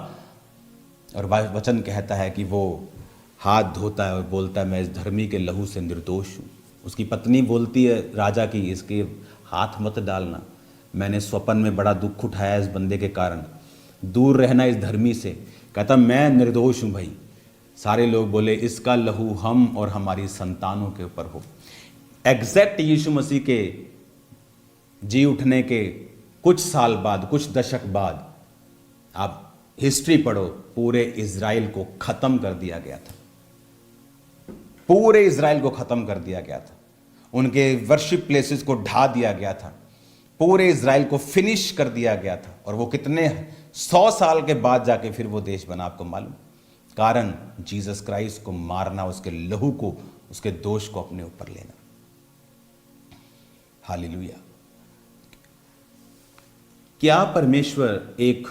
और वचन कहता है कि वो हाथ धोता है और बोलता है मैं इस धर्मी के लहू से निर्दोष हूं। उसकी पत्नी बोलती है राजा की, इसके हाथ मत डालना, मैंने स्वप्न में बड़ा दुख उठाया इस बंदे के कारण, दूर रहना इस धर्मी से। कहता मैं निर्दोष हूं भाई। सारे लोग बोले इसका लहू हम और हमारी संतानों के ऊपर हो। एग्जैक्ट यीशु मसीह के जी उठने के कुछ साल बाद, कुछ दशक बाद, आप हिस्ट्री पढ़ो, पूरे इज़राइल को खत्म कर दिया गया था। पूरे इज़राइल को खत्म कर दिया गया था, उनके वर्शिप प्लेसेस को ढा दिया गया था, पूरे इज़राइल को फिनिश कर दिया गया था। और वो कितने 100 साल के बाद जाके फिर वो देश बना, आपको मालूम? कारण जीसस क्राइस्ट को मारना, उसके लहू को, उसके दोष को अपने ऊपर लेना। हालेलुया। क्या परमेश्वर एक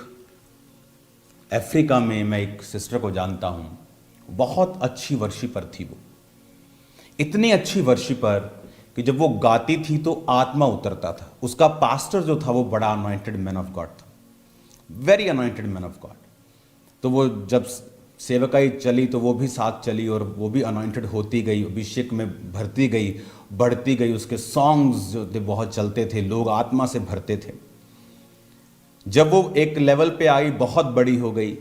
अफ्रीका में, मैं एक सिस्टर को जानता हूं, बहुत अच्छी वर्शिपर थी। वो इतनी अच्छी वर्शिपर कि जब वो गाती थी तो आत्मा उतरता था। उसका पास्टर जो था वो बड़ा अनॉइंटेड मैन ऑफ गॉड था, very anointed man of God. तो वो जब सेवकाई चली तो वो भी साथ चली और वो भी अनॉइंटेड होती गई, अभिषेक में भरती गई, बढ़ती गई। उसके सॉन्ग्स जो थे बहुत चलते थे, लोग आत्मा से भरते थे। जब वो एक लेवल पे आई, बहुत बड़ी हो गई।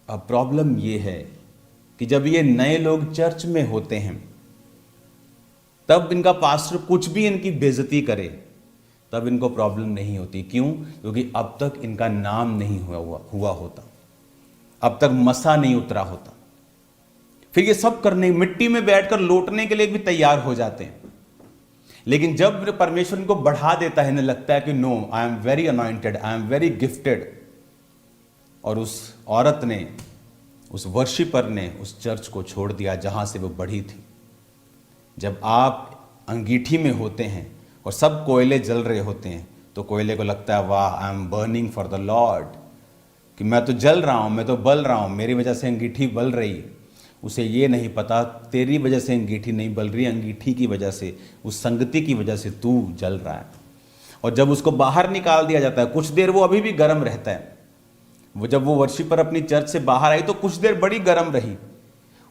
अब प्रॉब्लम ये है कि जब ये नए लोग चर्च में होते हैं, तब इनका पास्टर कुछ भी इनकी बेइज्जती करे, तब इनको प्रॉब्लम नहीं होती। क्यों? क्योंकि अब तक इनका नाम नहीं हुआ होता, अब तक मसा नहीं उतरा होता। फिर ये सब करने, मिट्टी में बैठकर लौटने के लिए भी तैयार हो जाते हैं। लेकिन जब परमेश्वर इनको बढ़ा देता है, इन्हें लगता है कि no, I am very anointed, I am very gifted. और उस औरत ने, उस वर्शिपर ने उस चर्च को छोड़ दिया जहां से वो बढ़ी थी। जब आप अंगीठी में होते हैं और सब कोयले जल रहे होते हैं, तो कोयले को लगता है वाह, I am burning for the Lord, कि मैं तो जल रहा हूं, मैं तो बल रहा हूं, मेरी वजह से अंगीठी बल रही है। उसे ये नहीं पता तेरी वजह से अंगीठी नहीं बल रही, अंगीठी की वजह से, उस संगति की वजह से तू जल रहा है। और जब उसको बाहर निकाल दिया जाता है, कुछ देर वो अभी भी गर्म रहता है। वो जब वो वर्शिपर अपनी चर्च से बाहर आई तो कुछ देर बड़ी गर्म रही,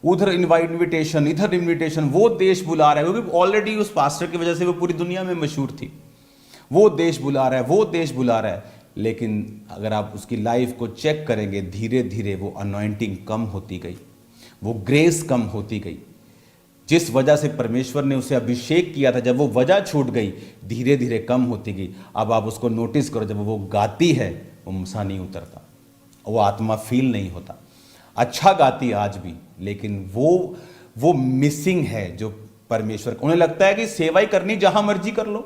उधर इनविटेशन, इधर इनविटेशन, वो देश बुला रहा है, क्योंकि ऑलरेडी उस पास्टर की वजह से वो पूरी दुनिया में मशहूर थी। वो देश बुला रहा है, वो देश बुला रहा है। लेकिन अगर आप उसकी लाइफ को चेक करेंगे, धीरे धीरे वो अनॉइंटिंग कम होती गई, वो ग्रेस कम होती गई। जिस वजह से परमेश्वर ने उसे अभिषेक किया था, जब वो वजह छूट गई, धीरे धीरे कम होती गई। अब आप उसको नोटिस करो, जब वो गाती है, वो मसा नहीं उतरता, वो आत्मा फील नहीं होता। अच्छा गाती आज भी, लेकिन वो मिसिंग है जो परमेश्वर को। उन्हें लगता है कि सेवा ही करनी, जहां मर्जी कर लो।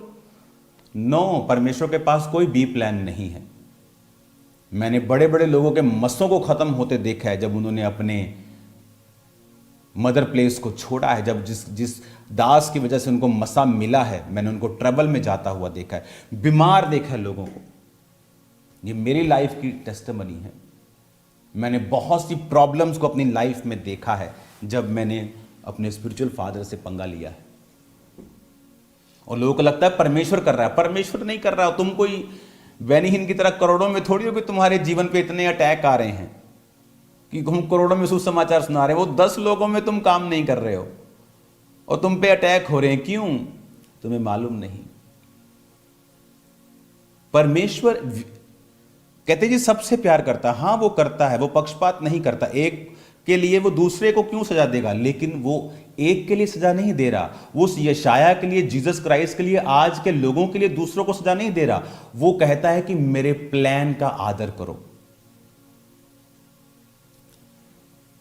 नो, परमेश्वर के पास कोई बी प्लान नहीं है। मैंने बड़े बड़े लोगों के मसों को खत्म होते देखा है जब उन्होंने अपने मदर प्लेस को छोड़ा है। जब जिस दास की वजह से उनको मसा मिला है, मैंने उनको ट्रबल में जाता हुआ देखा है, बीमार देखा है लोगों को। ये मेरी लाइफ की टेस्टिमनी है। मैंने बहुत सी प्रॉब्लम्स को अपनी लाइफ में देखा है जब मैंने अपने स्पिरिचुअल फादर से पंगा लिया है। और लोगों को लगता है परमेश्वर कर रहा है, परमेश्वर नहीं कर रहा। तुम कोई वैनिहीन की तरह करोड़ों में थोड़ी हो कि तुम्हारे जीवन पे इतने अटैक आ रहे हैं कि हम करोड़ों में सुसमाचार सुना रहे हैं। वो 10 लोगों में तुम काम नहीं कर रहे हो और तुम पे अटैक हो रहे हैं। क्यों? तुम्हें मालूम नहीं। परमेश्वर कहते जी सबसे प्यार करता है। हाँ, वो करता है, वो पक्षपात नहीं करता। एक के लिए वो दूसरे को क्यों सजा देगा? लेकिन वो एक के लिए सजा नहीं दे रहा, वो यशाया के लिए, जीसस क्राइस्ट के लिए, आज के लोगों के लिए दूसरों को सजा नहीं दे रहा। वो कहता है कि मेरे प्लान का आदर करो।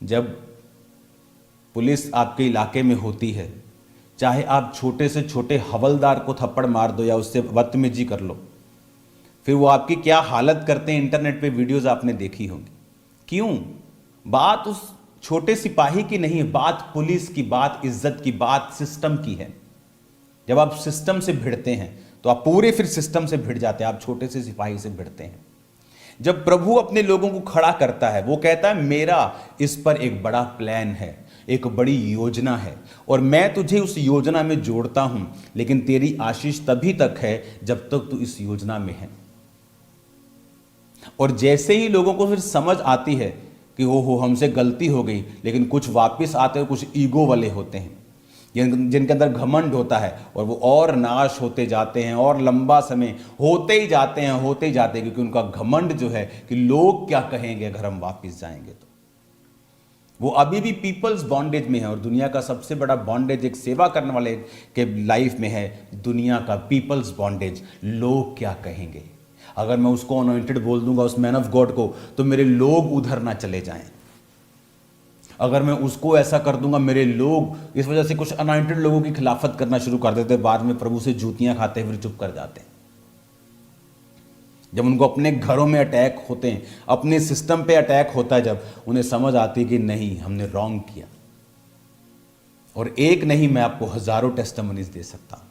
जब पुलिस आपके इलाके में होती है, चाहे आप छोटे से छोटे हवलदार को थप्पड़ मार दो या उससे बदतमीजी कर लो, फिर वो आपकी क्या हालत करते हैं, इंटरनेट पे वीडियोस आपने देखी होंगी। क्यों? बात उस छोटे सिपाही की नहीं है, बात पुलिस की, बात इज्जत की, बात सिस्टम की है। जब आप सिस्टम से भिड़ते हैं तो आप पूरे फिर सिस्टम से भिड़ जाते हैं, आप छोटे से सिपाही से भिड़ते हैं। जब प्रभु अपने लोगों को खड़ा करता है, वो कहता है मेरा इस पर एक बड़ा प्लान है, एक बड़ी योजना है और मैं तुझे उस योजना में जोड़ता हूं। लेकिन तेरी आशीष तभी तक है जब तक तू इस योजना में है। और जैसे ही लोगों को फिर समझ आती है कि हो हमसे गलती हो गई, लेकिन कुछ वापस आते हैं, कुछ ईगो वाले होते हैं जिनके अंदर घमंड होता है, और वो और नाश होते जाते हैं और लंबा समय होते ही जाते हैं, क्योंकि उनका घमंड जो है कि लोग क्या कहेंगे अगर हम वापस जाएंगे। तो वो अभी भी पीपल्स बॉन्डेज में है। और दुनिया का सबसे बड़ा बॉन्डेज एक सेवा करने वाले के लाइफ में है, दुनिया का पीपल्स बॉन्डेज। लोग क्या कहेंगे? अगर मैं उसको अनॉइंटेड बोल दूंगा, उस मैन ऑफ गॉड को, तो मेरे लोग उधर ना चले जाएं। अगर मैं उसको ऐसा कर दूंगा, मेरे लोग इस वजह से कुछ अनॉइंटेड लोगों की खिलाफत करना शुरू कर देते, बाद में प्रभु से जूतियां खाते फिर चुप कर जाते हैं। जब उनको अपने घरों में अटैक होते हैं, अपने सिस्टम पे अटैक होता है, जब उन्हें समझ आती है कि नहीं, हमने रॉन्ग किया। और एक नहीं, मैं आपको हजारों टेस्टिमनीज दे सकता हूं।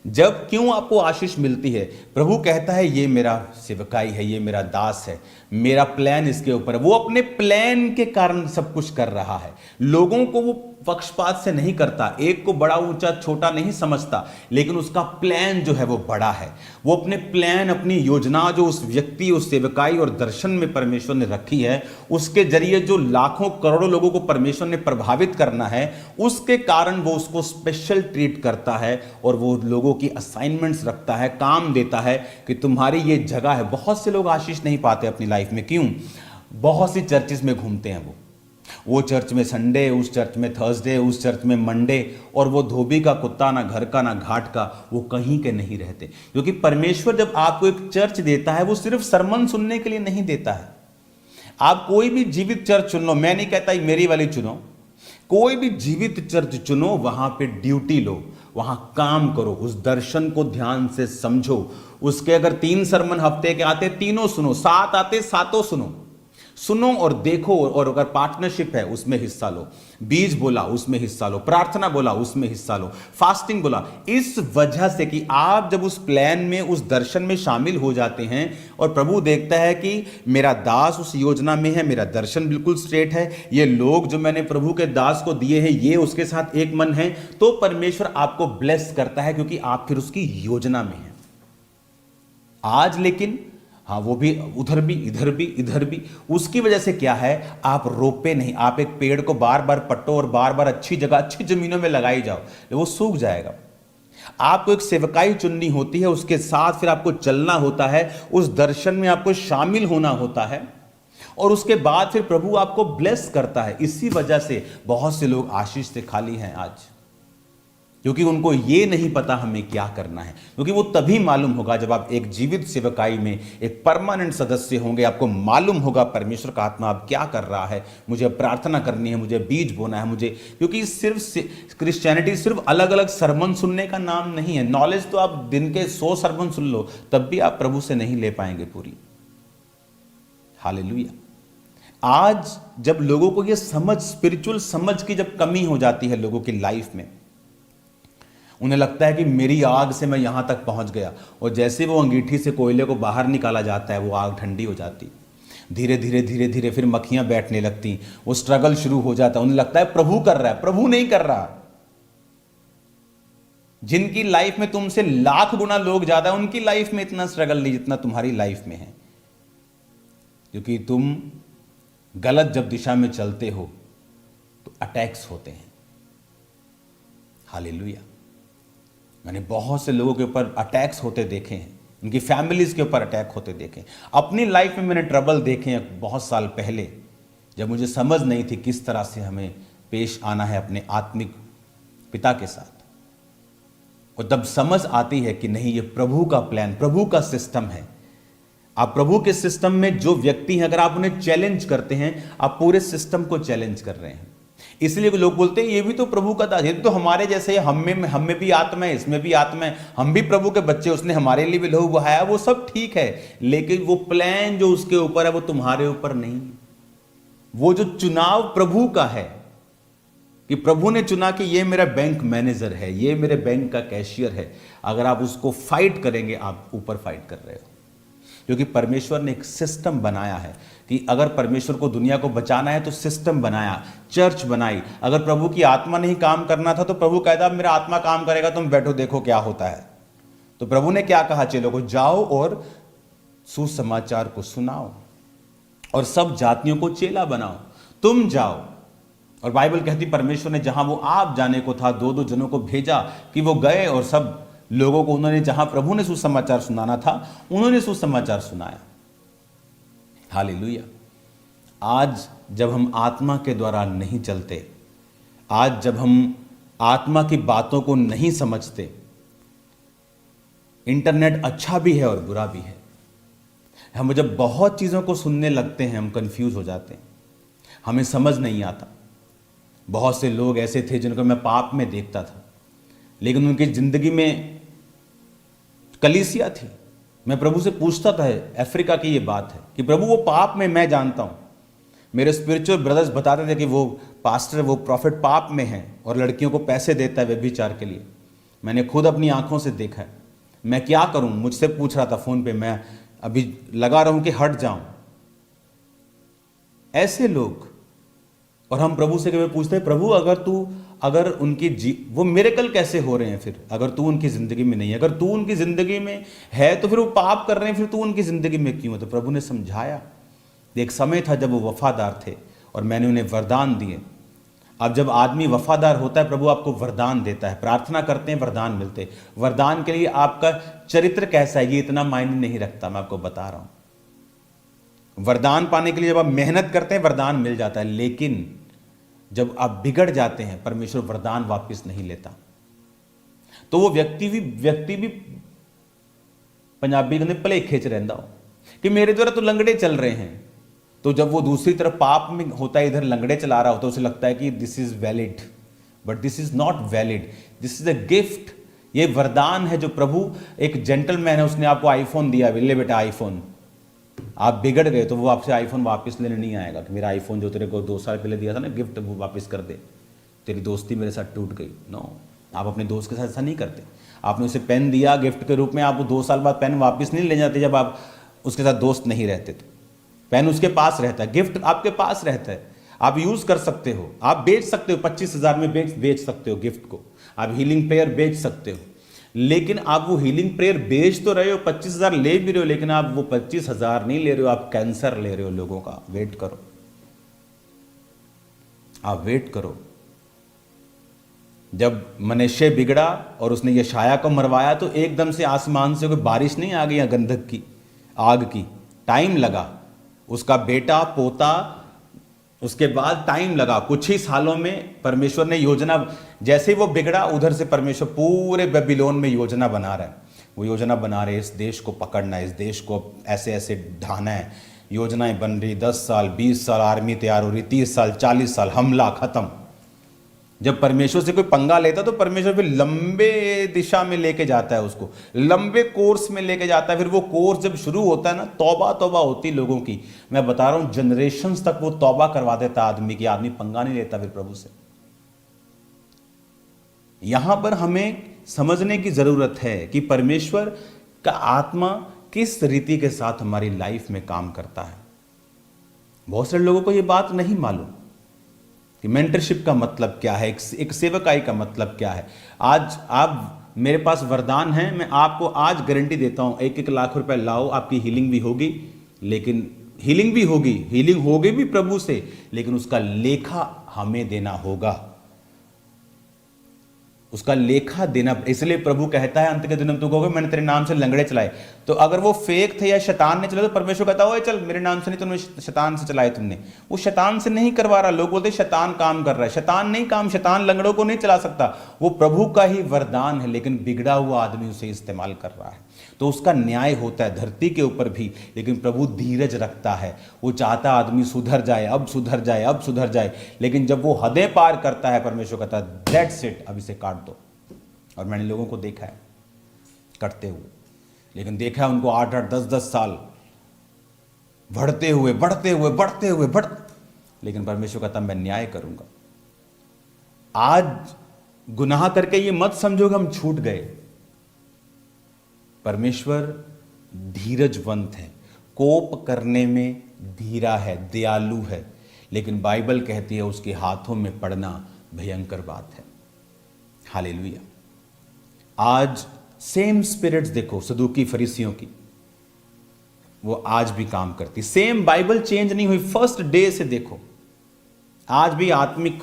जब क्यों आपको आशीष मिलती है? प्रभु कहता है ये मेरा सेवकाई है, ये मेरा दास है, मेरा प्लान इसके ऊपर है। वो अपने प्लान के कारण सब कुछ कर रहा है। लोगों को वो पक्षपात से नहीं करता, एक को बड़ा ऊंचा छोटा नहीं समझता, लेकिन उसका प्लान जो है वो बड़ा है। वो अपने प्लान, अपनी योजना जो उस व्यक्ति, उस सेवकाई और दर्शन में परमेश्वर ने रखी है, उसके जरिए जो लाखों करोड़ों लोगों को परमेश्वर ने प्रभावित करना है, उसके कारण वो उसको स्पेशल ट्रीट करता है और वो लोगों की असाइनमेंट्स रखता है, काम देता है कि तुम्हारी ये जगह है। बहुत से लोग आशीष नहीं पाते अपनी लाइफ में, क्यों? बहुत सी चर्चेस में घूमते हैं वो चर्च में संडे, उस चर्च में थर्सडे, उस चर्च में मंडे, और वो धोबी का कुत्ता, ना घर का ना घाट का, वो कहीं के नहीं रहते। क्योंकि परमेश्वर जब आपको एक चर्च देता है, वो सिर्फ सरमन सुनने के लिए नहीं देता है। आप कोई भी जीवित चर्च चुन लो, मैं नहीं कहता मेरी वाली चुनो, कोई भी जीवित चर्च चुनो, वहां पे ड्यूटी लो, वहां काम करो, उस दर्शन को ध्यान से समझो। उसके अगर 3 सरमन हफ्ते के आते, तीनों सुनो, 7 आते, सातों सुनो और देखो। और अगर पार्टनरशिप है उसमें हिस्सा लो, बीज बोला उसमें हिस्सा लो, प्रार्थना बोला उसमें हिस्सा लो, फास्टिंग बोला, इस वजह से कि आप जब उस प्लान में, उस दर्शन में शामिल हो जाते हैं और प्रभु देखता है कि मेरा दास उस योजना में है, मेरा दर्शन बिल्कुल स्ट्रेट है, ये लोग जो मैंने प्रभु के दास को दिए हैं ये उसके साथ एक मन है, तो परमेश्वर आपको ब्लेस करता है, क्योंकि आप फिर उसकी योजना में हैं। आज लेकिन हाँ, वो भी उधर भी इधर भी, उसकी वजह से क्या है, आप रोपे नहीं। आप एक पेड़ को बार बार पट्टो और बार बार अच्छी जगह, अच्छी जमीनों में लगाई जाओ, वो सूख जाएगा। आपको एक सेवकाई चुननी होती है, उसके साथ फिर आपको चलना होता है, उस दर्शन में आपको शामिल होना होता है, और उसके बाद फिर प्रभु आपको ब्लेस करता है। इसी वजह से बहुत से लोग आशीष से खाली हैं आज, क्योंकि उनको ये नहीं पता हमें क्या करना है। क्योंकि वो तभी मालूम होगा जब आप एक जीवित सेवकाई में एक परमानेंट सदस्य होंगे, आपको मालूम होगा परमेश्वर का आत्मा अब क्या कर रहा है, मुझे प्रार्थना करनी है, मुझे बीज बोना है, मुझे। क्योंकि सिर्फ क्रिश्चियनिटी सिर्फ अलग अलग सरमन सुनने का नाम नहीं है। नॉलेज तो आप दिन के 100 सरमन सुन लो, तब भी आप प्रभु से नहीं ले पाएंगे पूरी। हालेलुया। आज जब लोगों को ये समझ, स्पिरिचुअल समझ की जब कमी हो जाती है लोगों की लाइफ में, उन्हें लगता है कि मेरी आग से मैं यहां तक पहुंच गया, और जैसे वो अंगीठी से कोयले को बाहर निकाला जाता है, वो आग ठंडी हो जाती, धीरे धीरे फिर मक्खियां बैठने लगती, वो स्ट्रगल शुरू हो जाता है। उन्हें लगता है प्रभु कर रहा है, प्रभु नहीं कर रहा। जिनकी लाइफ में तुमसे लाख गुना लोग ज्यादा, उनकी लाइफ में इतना स्ट्रगल नहीं जितना तुम्हारी लाइफ में है, क्योंकि तुम गलत जब दिशा में चलते हो तो अटैक्स होते हैं। हालेलुया। मैंने बहुत से लोगों के ऊपर अटैक्स होते देखे हैं, उनकी फैमिलीज के ऊपर अटैक होते देखे। अपनी लाइफ में मैंने ट्रबल देखे हैं बहुत साल पहले, जब मुझे समझ नहीं थी किस तरह से हमें पेश आना है अपने आत्मिक पिता के साथ। और तब समझ आती है कि नहीं, ये प्रभु का प्लान, प्रभु का सिस्टम है। आप प्रभु के सिस्टम में जो व्यक्ति हैं, अगर आप उन्हें चैलेंज करते हैं, आप पूरे सिस्टम को चैलेंज कर रहे हैं। इसलिए लोग बोलते हैं ये भी तो प्रभु का दास, ये तो हमारे जैसे है, हम में भी आत्मा है, इसमें भी आत्मा है, हम भी प्रभु के बच्चे, उसने हमारे लिए भी लहू बहाया, वो सब ठीक है, लेकिन वो प्लान जो उसके ऊपर है वो तुम्हारे ऊपर नहीं। वो जो चुनाव प्रभु का है, कि प्रभु ने चुना कि ये मेरा बैंक मैनेजर है, ये मेरे बैंक का कैशियर है, अगर आप उसको फाइट करेंगे, आप ऊपर फाइट कर रहे हो। क्योंकि परमेश्वर ने एक सिस्टम बनाया है कि अगर परमेश्वर को दुनिया को बचाना है तो सिस्टम बनाया, चर्च बनाई। अगर प्रभु की आत्मा ने ही काम करना था तो प्रभु कहता मेरा आत्मा काम करेगा, तुम बैठो देखो क्या होता है। तो प्रभु ने क्या कहा, चेलों को जाओ और सुसमाचार को सुनाओ और सब जातियों को चेला बनाओ, तुम जाओ। और बाइबल कहती परमेश्वर ने जहां वो आप जाने को था, 2-2 जनों को भेजा कि वो गए और सब लोगों को उन्होंने, जहां प्रभु ने सुसमाचार सुनाना था, उन्होंने सुसमाचार सुनाया। हालेलुया। आज जब हम आत्मा के द्वारा नहीं चलते, आज जब हम आत्मा की बातों को नहीं समझते, इंटरनेट अच्छा भी है और बुरा भी है। हम जब बहुत चीज़ों को सुनने लगते हैं, हम कंफ्यूज हो जाते हैं, हमें समझ नहीं आता। बहुत से लोग ऐसे थे जिनको मैं पाप में देखता था, लेकिन उनकी ज़िंदगी में कलीसिया थी। मैं प्रभु से पूछता था, अफ्रीका की ये बात है कि प्रभु वो पाप में, मैं जानता हूँ, मेरे स्पिरिचुअल ब्रदर्स बताते थे कि वो पास्टर, वो प्रॉफिट पाप में है और लड़कियों को पैसे देता है व्यभिचार के लिए। मैंने खुद अपनी आंखों से देखा है। मैं क्या करूं, मुझसे पूछ रहा था फ़ोन पे, मैं अभी लगा रहा हूं कि हट जाऊं। ऐसे लोग और हम प्रभु से कभी पूछते हैं, प्रभु अगर उनकी वो मिरेकल कैसे हो रहे हैं फिर, अगर तू उनकी जिंदगी में नहीं है, अगर तू उनकी जिंदगी में है तो फिर वो पाप कर रहे हैं, फिर तू उनकी जिंदगी में क्यों है? तो प्रभु ने समझाया, एक समय था जब वो वफादार थे और मैंने उन्हें वरदान दिए। अब जब आदमी वफादार होता है, प्रभु आपको वरदान देता है, प्रार्थना करते हैं वरदान मिलते हैं। वरदान के लिए आपका चरित्र कैसा है ये इतना मायने नहीं रखता, मैं आपको बता रहा हूं। वरदान पाने के लिए जब आप मेहनत करते हैं वरदान मिल जाता है, लेकिन जब आप बिगड़ जाते हैं परमेश्वर वरदान वापस नहीं लेता। तो वो व्यक्ति भी पंजाबी कहते भलेखे च रहिंदा हो कि मेरे द्वारा तो लंगड़े चल रहे हैं, तो जब वो दूसरी तरफ पाप में होता है, इधर लंगड़े चला रहा होता है, उसे लगता है कि this is valid, but this is not valid, this is a gift. ये वरदान है जो प्रभु, एक जेंटलमैन है, उसने आपको आईफोन दिया, ले बेटा आईफोन, आप बिगड़ गए तो वो आपसे आईफोन वापस लेने नहीं आएगा कि मेरा आईफोन जो तेरे को 2 साल पहले दिया था ना गिफ्ट, वो वापस कर दे, तेरी दोस्ती मेरे साथ टूट गई। नो, आप अपने दोस्त के साथ ऐसा नहीं करते। आपने उसे पेन दिया गिफ्ट के रूप में, आप वो 2 साल बाद पेन वापस नहीं ले जाते जब आप उसके साथ दोस्त नहीं रहते। तो पेन उसके पास रहता है, गिफ्ट आपके पास रहता है, आप यूज कर सकते हो, आप बेच सकते हो, 25,000 में बेच सकते हो गिफ्ट को, आप हीलिंग प्रेयर बेच सकते हो। लेकिन आप वो हीलिंग प्रेयर बेच तो रहे हो, 25,000 ले भी रहे हो, लेकिन आप वो 25,000 नहीं ले रहे हो, आप कैंसर ले रहे हो लोगों का। वेट करो, आप वेट करो। जब मनुष्य बिगड़ा और उसने यशाया को मरवाया तो एकदम से आसमान से कोई बारिश नहीं आ गई गंधक की, आग की, टाइम लगा। उसका बेटा पोता, उसके बाद टाइम लगा, कुछ ही सालों में परमेश्वर ने योजना, जैसे ही वो बिगड़ा उधर से परमेश्वर पूरे बेबीलोन में योजना बना रहा है। वो योजना बना रहे, इस देश को पकड़ना है, इस देश को ऐसे ऐसे ढाना है। योजनाएं बन रही, 10 साल 20 साल आर्मी तैयार हो रही, 30 साल 40 साल, हमला खत्म। जब परमेश्वर से कोई पंगा लेता तो परमेश्वर फिर लंबे दिशा में लेके जाता है, उसको लंबे कोर्स में लेके जाता है। फिर वो कोर्स जब शुरू होता है ना, तौबा तौबा होती लोगों की, मैं बता रहा हूं जनरेशंस तक वो तौबा करवा देता आदमी की, आदमी पंगा नहीं लेता फिर प्रभु से। यहां पर हमें समझने की जरूरत है कि परमेश्वर का आत्मा किस रीति के साथ हमारी लाइफ में काम करता है। बहुत सारे लोगों को यह बात नहीं मालूम कि मेंटरशिप का मतलब क्या है, एक सेवकाई का मतलब क्या है। आज आप मेरे पास वरदान है, मैं आपको आज गारंटी देता हूं 1-1 लाख रुपए लाओ, आपकी हीलिंग भी होगी, लेकिन हीलिंग होगी भी प्रभु से, लेकिन उसका लेखा हमें देना होगा, उसका लेखा देना। इसलिए प्रभु कहता है अंत के दिन में तू कहोगे मैंने तेरे नाम से लंगड़े चलाए। तो अगर वो फेक थे या शैतान ने चलाए तो परमेश्वर कहता हो चल मेरे नाम से नहीं, तुमने शैतान से चलाए, तुमने। वो शैतान से नहीं करवा रहा। लोग बोलते शैतान काम कर रहा है, शैतान नहीं काम, शैतान लंगड़ों को नहीं चला सकता, वो प्रभु का ही वरदान है, लेकिन बिगड़ा हुआ आदमी उसे इस्तेमाल कर रहा है। तो उसका न्याय होता है धरती के ऊपर भी, लेकिन प्रभु धीरज रखता है। वो चाहता आदमी सुधर जाए, अब सुधर जाए, अब सुधर जाए, लेकिन जब वो हदें पार करता है परमेश्वर कहता है दैट्स इट, अब इसे काट दो। और मैंने लोगों को देखा है कटते हुए, लेकिन देखा है उनको 8-8 10-10 साल बढ़ते हुए, लेकिन परमेश्वर कहता मैं न्याय करूंगा। आज गुनाह करके ये मत समझो कि हम छूट गए। परमेश्वर धीरजवंत है, कोप करने में धीरा है, दयालु है, लेकिन बाइबल कहती है उसके हाथों में पड़ना भयंकर बात है। हालेलुया। आज सेम स्पिरिट्स देखो सदूकी फरीसियों की, वो आज भी काम करती, सेम बाइबल चेंज नहीं हुई फर्स्ट डे से। देखो आज भी आत्मिक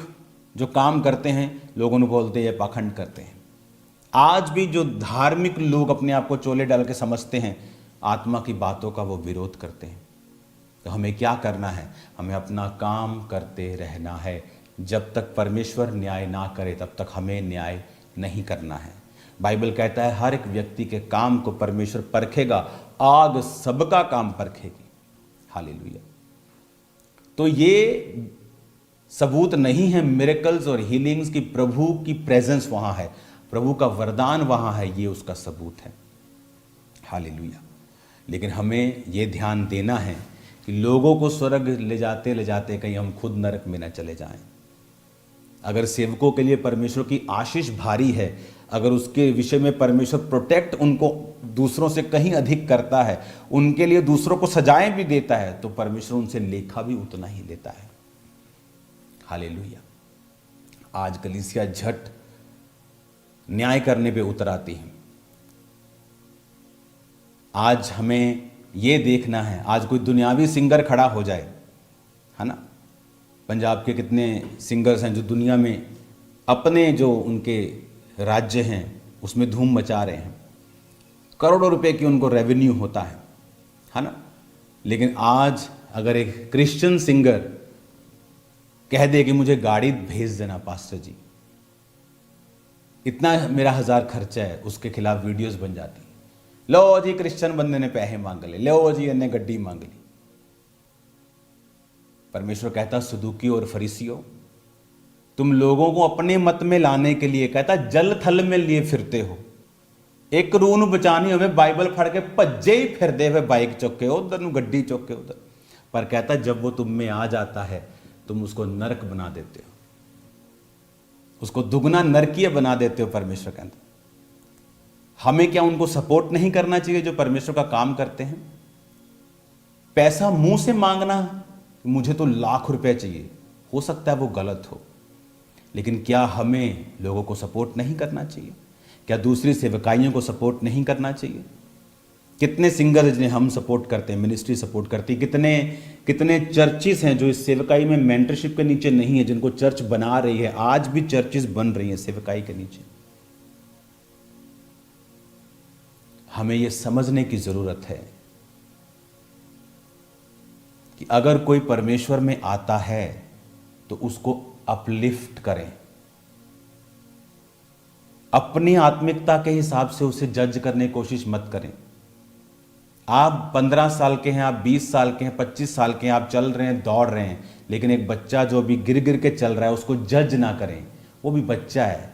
जो काम करते हैं लोगों ने बोलते हैं पाखंड करते हैं। आज भी जो धार्मिक लोग अपने आप को चोले डाल के समझते हैं, आत्मा की बातों का वो विरोध करते हैं। तो हमें क्या करना है? हमें अपना काम करते रहना है। जब तक परमेश्वर न्याय ना करे तब तक हमें न्याय नहीं करना है। बाइबल कहता है हर एक व्यक्ति के काम को परमेश्वर परखेगा, आग सबका काम परखेगी। हालेलुया। तो ये सबूत नहीं है मिरेकल्स और हीलिंग्स की प्रभु की प्रेजेंस वहां है, प्रभु का वरदान वहां है, ये उसका सबूत है। हालेलुया। लेकिन हमें ये ध्यान देना है कि लोगों को स्वर्ग ले जाते कहीं हम खुद नरक में न चले जाएं। अगर सेवकों के लिए परमेश्वर की आशीष भारी है, अगर उसके विषय में परमेश्वर प्रोटेक्ट उनको दूसरों से कहीं अधिक करता है, उनके लिए दूसरों को सजाएं भी देता है, तो परमेश्वर उनसे लेखा भी उतना ही लेता है। हालेलुया। आज कलीसिया झट न्याय करने पे उतर आती है। आज हमें ये देखना है, आज कोई दुनियावी सिंगर खड़ा हो जाए, है ना। पंजाब के कितने सिंगर्स हैं जो दुनिया में अपने जो उनके राज्य हैं उसमें धूम मचा रहे हैं, करोड़ों रुपए की उनको रेवेन्यू होता है ना। लेकिन आज अगर एक क्रिश्चियन सिंगर कह दे कि मुझे गाड़ी भेज देना पास्टर जी, इतना मेरा 1000 खर्चा है, उसके खिलाफ वीडियोस बन जाती। लो जी क्रिश्चियन बंदे ने पैसे मांग ले, लो जी इन्हें गड्डी मांग ली। परमेश्वर कहता सदूकी और फरीसियों, तुम लोगों को अपने मत में लाने के लिए कहता जल थल में लिए फिरते हो। एक रून बचानी हो बाइबल फड़ के भज्जे ही फिर दे हुए, बाइक चुक के उधर नु गड्डी चुक के उधर। पर कहता जब वो तुम में आ जाता है तुम उसको नरक बना देते हो, उसको दुगना नरकीय बना देते हो। परमेश्वर कहता हमें क्या उनको सपोर्ट नहीं करना चाहिए जो परमेश्वर का काम करते हैं? पैसा मुंह से मांगना, मुझे तो लाख रुपए चाहिए, हो सकता है वो गलत हो, लेकिन क्या हमें लोगों को सपोर्ट नहीं करना चाहिए? क्या दूसरी सेवकाइयों को सपोर्ट नहीं करना चाहिए? कितने सिंगर जिन्हें हम सपोर्ट करते हैं, मिनिस्ट्री सपोर्ट करती है, कितने कितने चर्चिस हैं जो इस सेवकाई में मेंटरशिप के नीचे नहीं है, जिनको चर्च बना रही है। आज भी चर्चिस बन रही हैं सेवकाई के नीचे। हमें यह समझने की जरूरत है कि अगर कोई परमेश्वर में आता है तो उसको अपलिफ्ट करें, अपनी आत्मिकता के हिसाब से उसे जज करने की कोशिश मत करें। आप 15 साल के हैं, आप 20 साल के हैं, 25 साल के हैं, आप चल रहे हैं, दौड़ रहे हैं, लेकिन एक बच्चा जो अभी गिर गिर के चल रहा है उसको जज ना करें। वो भी बच्चा है,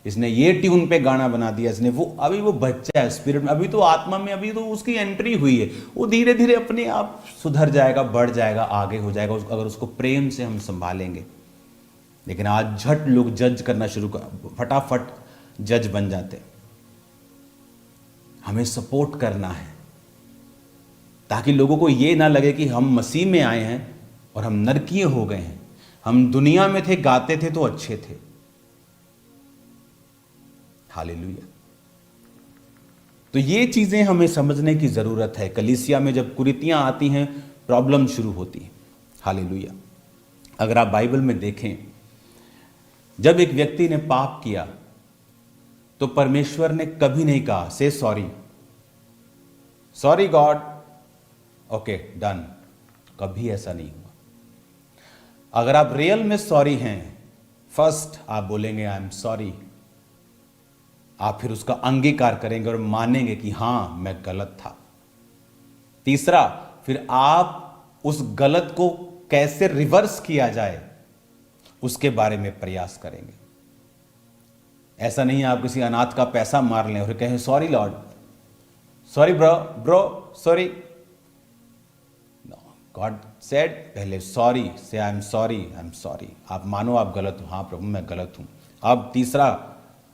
इसने ये ट्यून पे गाना बना दिया, इसने अभी वो बच्चा है स्पिरिट में, अभी तो आत्मा में अभी तो उसकी एंट्री हुई है। वो धीरे धीरे अपने आप सुधर जाएगा, बढ़ जाएगा, आगे हो जाएगा अगर उसको प्रेम से हम संभालेंगे। लेकिन आज झट लोग जज करना शुरू कर, फटाफट जज बन जाते। हमें सपोर्ट करना है ताकि लोगों को ये ना लगे कि हम मसीह में आए हैं और हम नरकीय हो गए हैं। हम दुनिया में थे, गाते थे तो अच्छे थे। हालेलुया। तो ये चीजें हमें समझने की जरूरत है। कलीसिया में जब कुरीतियां आती हैं प्रॉब्लम शुरू होती है। हालेलुया। अगर आप बाइबल में देखें, जब एक व्यक्ति ने पाप किया तो परमेश्वर ने कभी नहीं कहा से sorry, sorry God, okay done, कभी ऐसा नहीं हुआ। अगर आप रियल में सॉरी हैं, फर्स्ट आप बोलेंगे आई एम सॉरी, आप फिर उसका अंगीकार करेंगे और मानेंगे कि हां मैं गलत था। तीसरा, फिर आप उस गलत को कैसे रिवर्स किया जाए उसके बारे में प्रयास करेंगे। ऐसा नहीं है आप किसी अनाथ का पैसा मार लें और कहें sorry lord, sorry bro sorry. No, god said पहले sorry, say I am sorry. आप मानो आप गलत हो, हाँ प्रभु मैं गलत हूं। अब तीसरा,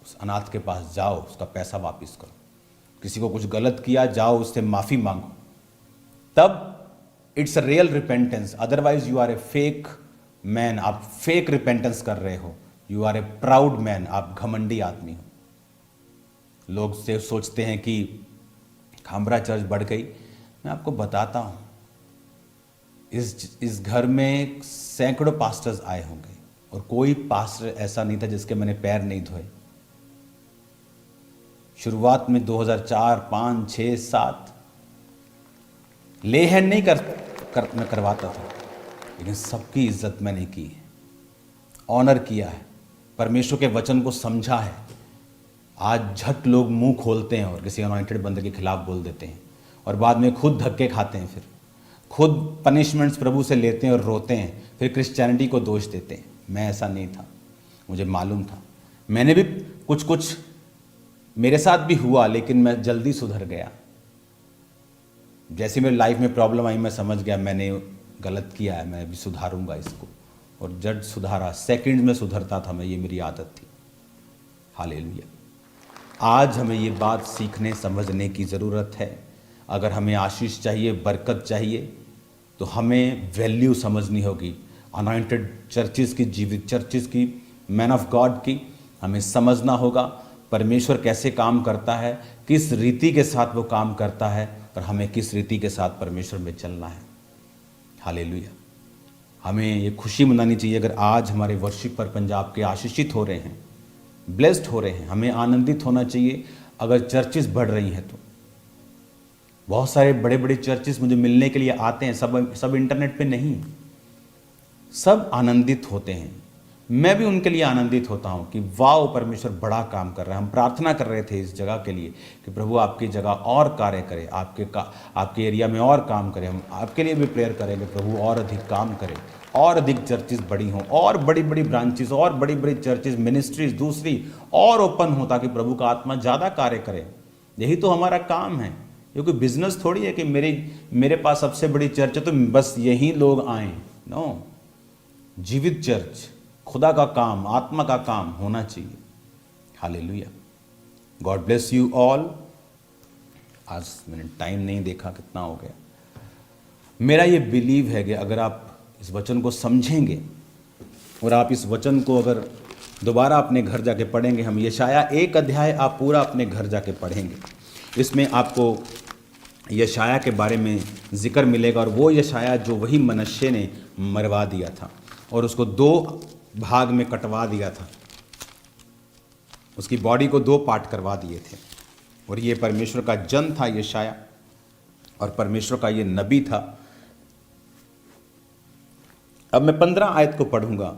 उस अनाथ के पास जाओ, उसका पैसा वापस करो। किसी को कुछ गलत किया, जाओ उससे माफी मांगो, तब it's a real repentance. Otherwise you are a fake man, आप फेक रिपेंटेंस कर रहे हो। You are a proud man, आप घमंडी आदमी हो। लोग से सोचते हैं कि खामरा चर्च बढ़ गई। मैं आपको बताता हूं, इस घर में सैकड़ों पास्टर्स आए होंगे और कोई पास्टर ऐसा नहीं था जिसके मैंने पैर नहीं धोए। शुरुआत में 2004, 5, 6, 7 ले हैंड नहीं मैं करवाता था, लेकिन सबकी इज्जत मैंने की है, ऑनर किया है, परमेश्वर के वचन को समझा है। आज झट लोग मुंह खोलते हैं और किसी अनॉइंटेड बंदे के खिलाफ बोल देते हैं और बाद में खुद धक्के खाते हैं, फिर खुद पनिशमेंट्स प्रभु से लेते हैं और रोते हैं, फिर क्रिश्चियनिटी को दोष देते हैं। मैं ऐसा नहीं था, मुझे मालूम था, मैंने भी कुछ मेरे साथ भी हुआ, लेकिन मैं जल्दी सुधर गया। जैसे मेरी लाइफ में प्रॉब्लम आई मैं समझ गया मैंने गलत किया है, मैं भी सुधारूंगा इसको, और जज सुधारा, सेकंड में सुधरता था मैं, ये मेरी आदत थी। हालेलुया। आज हमें ये बात सीखने समझने की ज़रूरत है। अगर हमें आशीष चाहिए, बरकत चाहिए, तो हमें वैल्यू समझनी होगी। अनॉइंटेड चर्चिस की, जीवित चर्चिस की, मैन ऑफ गॉड की। हमें समझना होगा परमेश्वर कैसे काम करता है, किस रीति के साथ वो काम करता है और हमें किस रीति के साथ परमेश्वर में चलना है। हालेलुया। हमें ये खुशी मनानी चाहिए अगर आज हमारे वर्शिप पर पंजाब के आशीषित हो रहे हैं, ब्लेस्ड हो रहे हैं। हमें आनंदित होना चाहिए अगर चर्चिस बढ़ रही हैं तो। बहुत सारे बड़े बड़े चर्चिस मुझे मिलने के लिए आते हैं, सब इंटरनेट पे नहीं, सब आनंदित होते हैं। मैं भी उनके लिए आनंदित होता हूं कि वाह परमेश्वर बड़ा काम कर रहा है। हम प्रार्थना कर रहे थे इस जगह के लिए कि प्रभु आपकी जगह और कार्य करे, आपके एरिया में और काम करे। हम आपके लिए भी प्रेयर करेंगे, प्रभु और अधिक काम करे, और अधिक चर्चिस बड़ी हों, और बड़ी बड़ी ब्रांचेस, और बड़ी बड़ी चर्चिस, मिनिस्ट्रीज दूसरी और ओपन हो, ताकि प्रभु का आत्मा ज़्यादा कार्य करे। यही तो हमारा काम है। ये कोई बिजनेस थोड़ी है कि मेरे पास सबसे बड़ी चर्च है तो बस यही लोग आएँ। नो, जीवित चर्च, खुदा का काम, आत्मा का काम होना चाहिए। Hallelujah. God bless you all. आज मैंने टाइम नहीं देखा कितना हो गया। मेरा ये बिलीव है कि अगर आप इस वचन को समझेंगे और आप इस वचन को अगर दोबारा अपने घर जाके पढ़ेंगे, हम यशाया 1 अध्याय आप पूरा अपने घर जाके पढ़ेंगे, इसमें आपको यशाया के बारे में जिक्र मिलेगा। और वो यशाया जो वही मनश्शे ने मरवा दिया था और उसको 2 भाग में कटवा दिया था, उसकी बॉडी को 2 पार्ट करवा दिए थे। और ये परमेश्वर का जन था यशाया, और परमेश्वर का ये नबी था। अब मैं 15 आयत को पढ़ूंगा।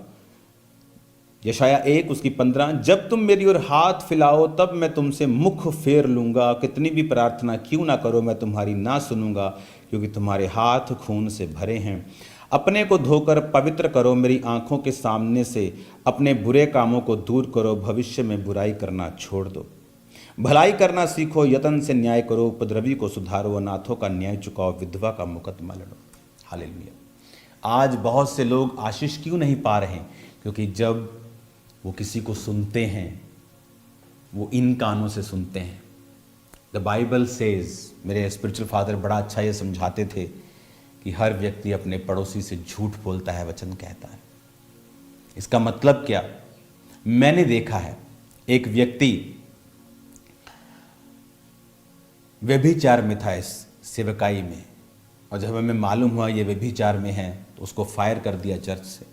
यशाया 1 उसकी 15, जब तुम मेरी ओर हाथ फैलाओ तब मैं तुमसे मुख फेर लूंगा, कितनी भी प्रार्थना क्यों ना करो मैं तुम्हारी ना सुनूंगा, क्योंकि तुम्हारे हाथ खून से भरे हैं। अपने को धोकर पवित्र करो, मेरी आंखों के सामने से अपने बुरे कामों को दूर करो, भविष्य में बुराई करना छोड़ दो। भलाई करना सीखो, यत्न से न्याय करो, उपद्रवी को सुधारो, अनाथों का न्याय चुकाओ, विधवा का मुकद्दमा लड़ो। हालेलुया। आज बहुत से लोग आशीष क्यों नहीं पा रहे हैं? क्योंकि जब वो किसी को सुनते हैं वो इन कानों से सुनते हैं। द बाइबल सेज, मेरे स्पिरिचुअल फादर बड़ा अच्छा ये समझाते थे कि हर व्यक्ति अपने पड़ोसी से झूठ बोलता है, वचन कहता है। इसका मतलब क्या? मैंने देखा है एक व्यक्ति व्यभिचार में था इस सेवकाई में, और जब हमें मालूम हुआ ये व्यभिचार में है तो उसको फायर कर दिया चर्च से।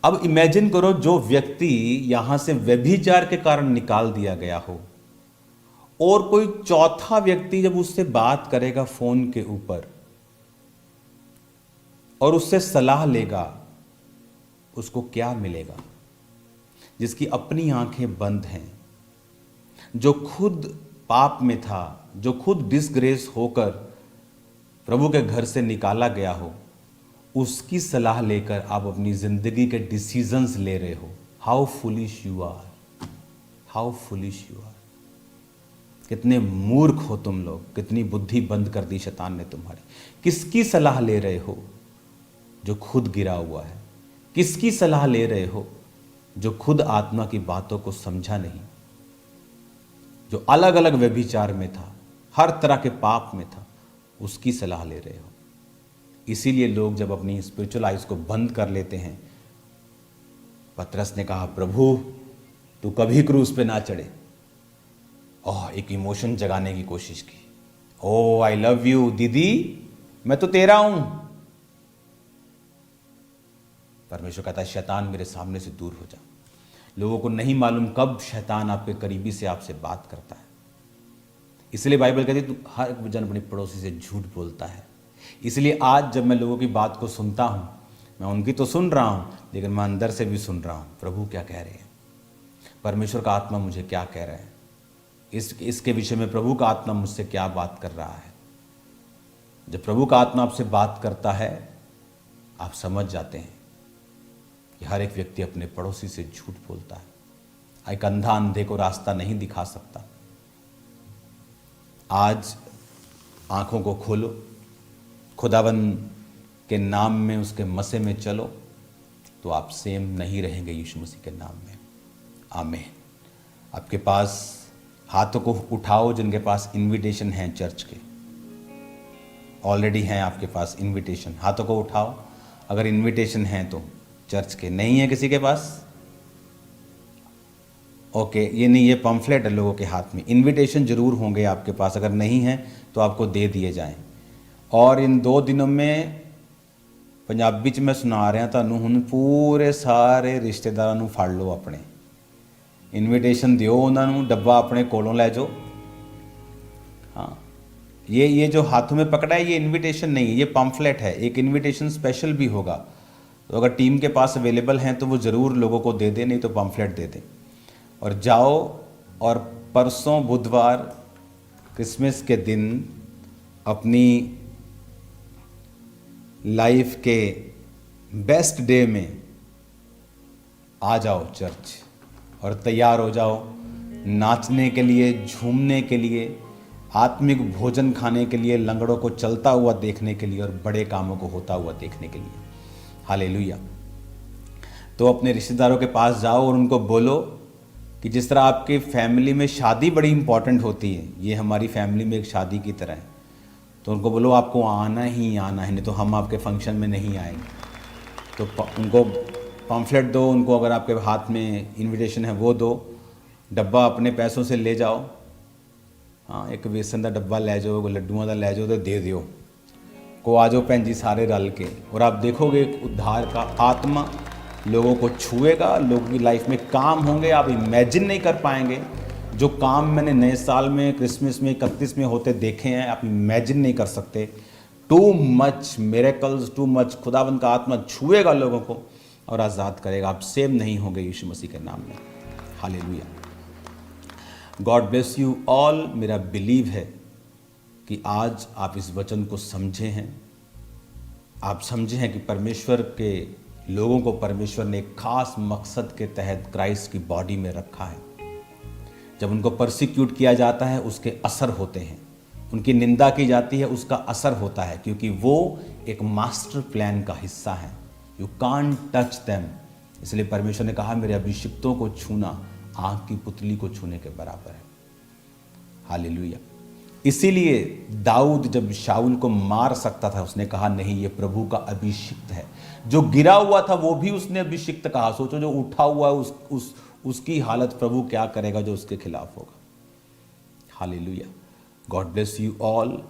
अब इमेजिन करो, जो व्यक्ति यहां से व्यभिचार के कारण निकाल दिया गया हो, और कोई चौथा व्यक्ति जब उससे बात करेगा फोन के ऊपर और उससे सलाह लेगा, उसको क्या मिलेगा? जिसकी अपनी आंखें बंद हैं, जो खुद पाप में था, जो खुद डिसग्रेस होकर प्रभु के घर से निकाला गया हो, उसकी सलाह लेकर आप अपनी जिंदगी के डिसीजंस ले रहे हो। How foolish you are, how foolish you are. कितने मूर्ख हो तुम लोग, कितनी बुद्धि बंद कर दी शैतान ने तुम्हारी। किसकी सलाह ले रहे हो? जो खुद गिरा हुआ है। किसकी सलाह ले रहे हो? जो खुद आत्मा की बातों को समझा नहीं, जो अलग अलग व्यभिचार में था, हर तरह के पाप में था, उसकी सलाह ले रहे हो। इसीलिए लोग जब अपनी स्पिरिचुअल आइज को बंद कर लेते हैं, पतरस ने कहा, प्रभु तू कभी क्रूस पे ना चढ़े। ओह, एक इमोशन जगाने की कोशिश की। ओह आई लव यू दीदी, मैं तो तेरा हूं। परमेश्वर कहता है, शैतान मेरे सामने से दूर हो जा। लोगों को नहीं मालूम कब शैतान आपके करीबी से आपसे बात करता है। इसलिए बाइबल कहती है तू हर जन अपने पड़ोसी से झूठ बोलता है। इसलिए आज जब मैं लोगों की बात को सुनता हूं, मैं उनकी तो सुन रहा हूं, लेकिन मैं अंदर से भी सुन रहा हूं, प्रभु क्या कह रहे हैं, परमेश्वर का आत्मा मुझे क्या कह रहा है, इसके विषय में प्रभु का आत्मा मुझसे क्या बात कर रहा है। जब प्रभु का आत्मा आपसे बात करता है, आप समझ जाते हैं कि हर एक व्यक्ति अपने पड़ोसी से झूठ बोलता है। एक अंधा अंधे को रास्ता नहीं दिखा सकता। आज आंखों को खोलो, खुदावन के नाम में, उसके मसे में चलो, तो आप सेम नहीं रहेंगे यीशु मसीह के नाम में। आमीन। आपके पास हाथों को उठाओ जिनके पास इनविटेशन है चर्च के, ऑलरेडी हैं आपके पास इनविटेशन, हाथों को उठाओ अगर इनविटेशन हैं तो चर्च के। नहीं है किसी के पास? ओके, ये नहीं, ये पम्फलेट है लोगों के हाथ में। इनविटेशन जरूर होंगे आपके पास, अगर नहीं है तो आपको दे दिए जाएं। और इन 2 दिनों में पंजाबी च मैं सुना रहा तुहानूं, हुण पूरे सारे रिश्तेदारां नूं फड़ लो, अपने इनविटेशन दिओ उन्होंने, डब्बा अपने कोलों लै जाओ। हाँ, ये जो हाथों में पकड़ा है ये इनविटेशन नहीं है, ये पम्फलेट है। एक इनविटेशन स्पेशल भी होगा, तो अगर टीम के पास अवेलेबल हैं तो वो ज़रूर लोगों को दे दें, नहीं तो पम्फलेट दे दें। और जाओ, और परसों बुधवार क्रिसमस के दिन अपनी लाइफ के बेस्ट डे में आ जाओ चर्च, और तैयार हो जाओ नाचने के लिए, झूमने के लिए, आत्मिक भोजन खाने के लिए, लंगड़ों को चलता हुआ देखने के लिए, और बड़े कामों को होता हुआ देखने के लिए। हालेलुया। तो अपने रिश्तेदारों के पास जाओ और उनको बोलो कि जिस तरह आपकी फैमिली में शादी बड़ी इंपॉर्टेंट होती है, ये हमारी फैमिली में एक शादी की तरह है, तो उनको बोलो आपको आना ही आना है, नहीं तो हम आपके फंक्शन में नहीं आएंगे। तो उनको पम्फलेट दो, उनको अगर आपके हाथ में इनविटेशन है वो दो, डब्बा अपने पैसों से ले जाओ। हाँ, एक बेसन का डब्बा ले जाओ, लड्डुओं का ले जाओ तो दे दियो को, आ जाओ भैन जी सारे रल के, और आप देखोगे एक उद्धार का आत्मा लोगों को छुएगा, लोगों की लाइफ में काम होंगे, आप इमेजिन नहीं कर पाएंगे। जो काम मैंने नए साल में, क्रिसमस में, 31 में होते देखे हैं, आप इमेजिन नहीं कर सकते। Too much miracles, too much. खुदावंद का आत्मा छुएगा लोगों को और आज़ाद करेगा। आप सेम नहीं होंगे यीशु मसीह के नाम में। Hallelujah. God bless you all. मेरा बिलीव है कि आज आप इस वचन को समझे हैं, आप समझे हैं कि परमेश्वर के लोगों को परमेश्वर ने एक खास मकसद के तहत क्राइस्ट की बॉडी में रखा है। जब उनको परसिक्यूट किया जाता है उसके असर होते हैं, उनकी निंदा की जाती है उसका असर होता है, क्योंकि वो एक मास्टर प्लान का हिस्सा है। You can't touch them. इसलिए परमेश्वर ने कहा मेरे अभिषिक्तों को छूना आँख की पुतली को छूने के बराबर है। हालेलुया। इसीलिए दाऊद जब शाऊल को मार सकता था, उसने कहा नहीं, ये प्रभु का अभिषिक्त है। जो गिरा हुआ था वो भी उसने अभिषिक्त कहा। सोचो, जो उठा हुआ उसकी हालत प्रभु क्या करेगा जो उसके खिलाफ होगा। Hallelujah. God bless you all.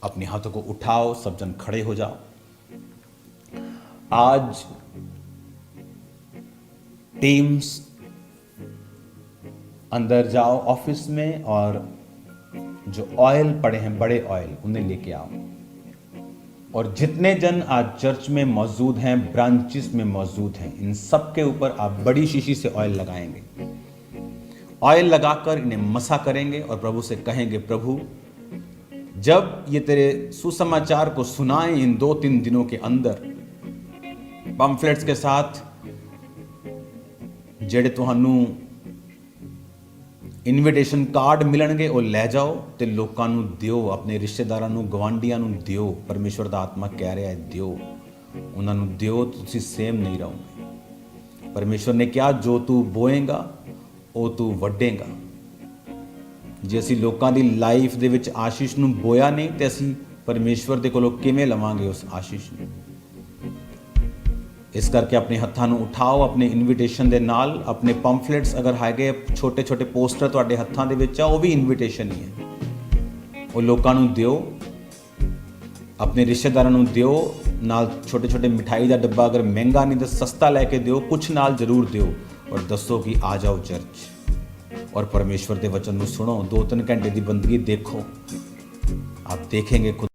अपने हाथों को उठाओ, सब जन खड़े हो जाओ। आज टीम्स अंदर जाओ ऑफिस में, और जो ऑयल पड़े हैं, बड़े ऑयल, उन्हें लेके आओ। और जितने जन आज चर्च में मौजूद हैं, ब्रांचेस में मौजूद हैं, इन सब के ऊपर आप बड़ी शीशी से ऑयल लगाएंगे। ऑयल लगाकर इन्हें मसा करेंगे और प्रभु से कहेंगे, प्रभु जब ये तेरे सुसमाचार को सुनाएं इन 2-3 दिनों के अंदर, पम्फलेट्स के साथ जेड़े तुहानू इनविटेशन कार्ड मिलणगे वो ले जाओ ते लोकां नू दिओ, अपने रिश्तेदारां नू, गवांढियां नू दिओ। परमेश्वर दा आत्मा कह रहा है दिओ, उन्हां नू दिओ, तुसीं सेम नहीं रहोगे। परमेश्वर ने कहा जो तू बोएगा वो तू वड्डेगा। जे असीं लोकां दी लाइफ दे विच आशीष नू बोया नहीं ते असीं परमेश्वर दे कोलों किवें लवांगे उस आशीष नू। इस करके अपने हत्थां नू उठाओ, अपने इनविटेशन दे नाल। अपने पंफलेट्स अगर हैगे, छोटे छोटे पोस्टर तुहाडे हत्थां दे विच आ, वो भी इनविटेशन ही है। वो लोकां नू दिओ, अपने रिश्तेदारां नू दिओ, नाल छोटे छोटे मिठाई दा डब्बा, अगर महंगा नहीं तो सस्ता लैके दिओ, कुछ नाल जरूर दिओ, और दसो कि आ जाओ चर्च और परमेश्वर दे वचन नू सुनो। 2-3 घंटे दी बंदगी देखो, आप देखेंगे खुद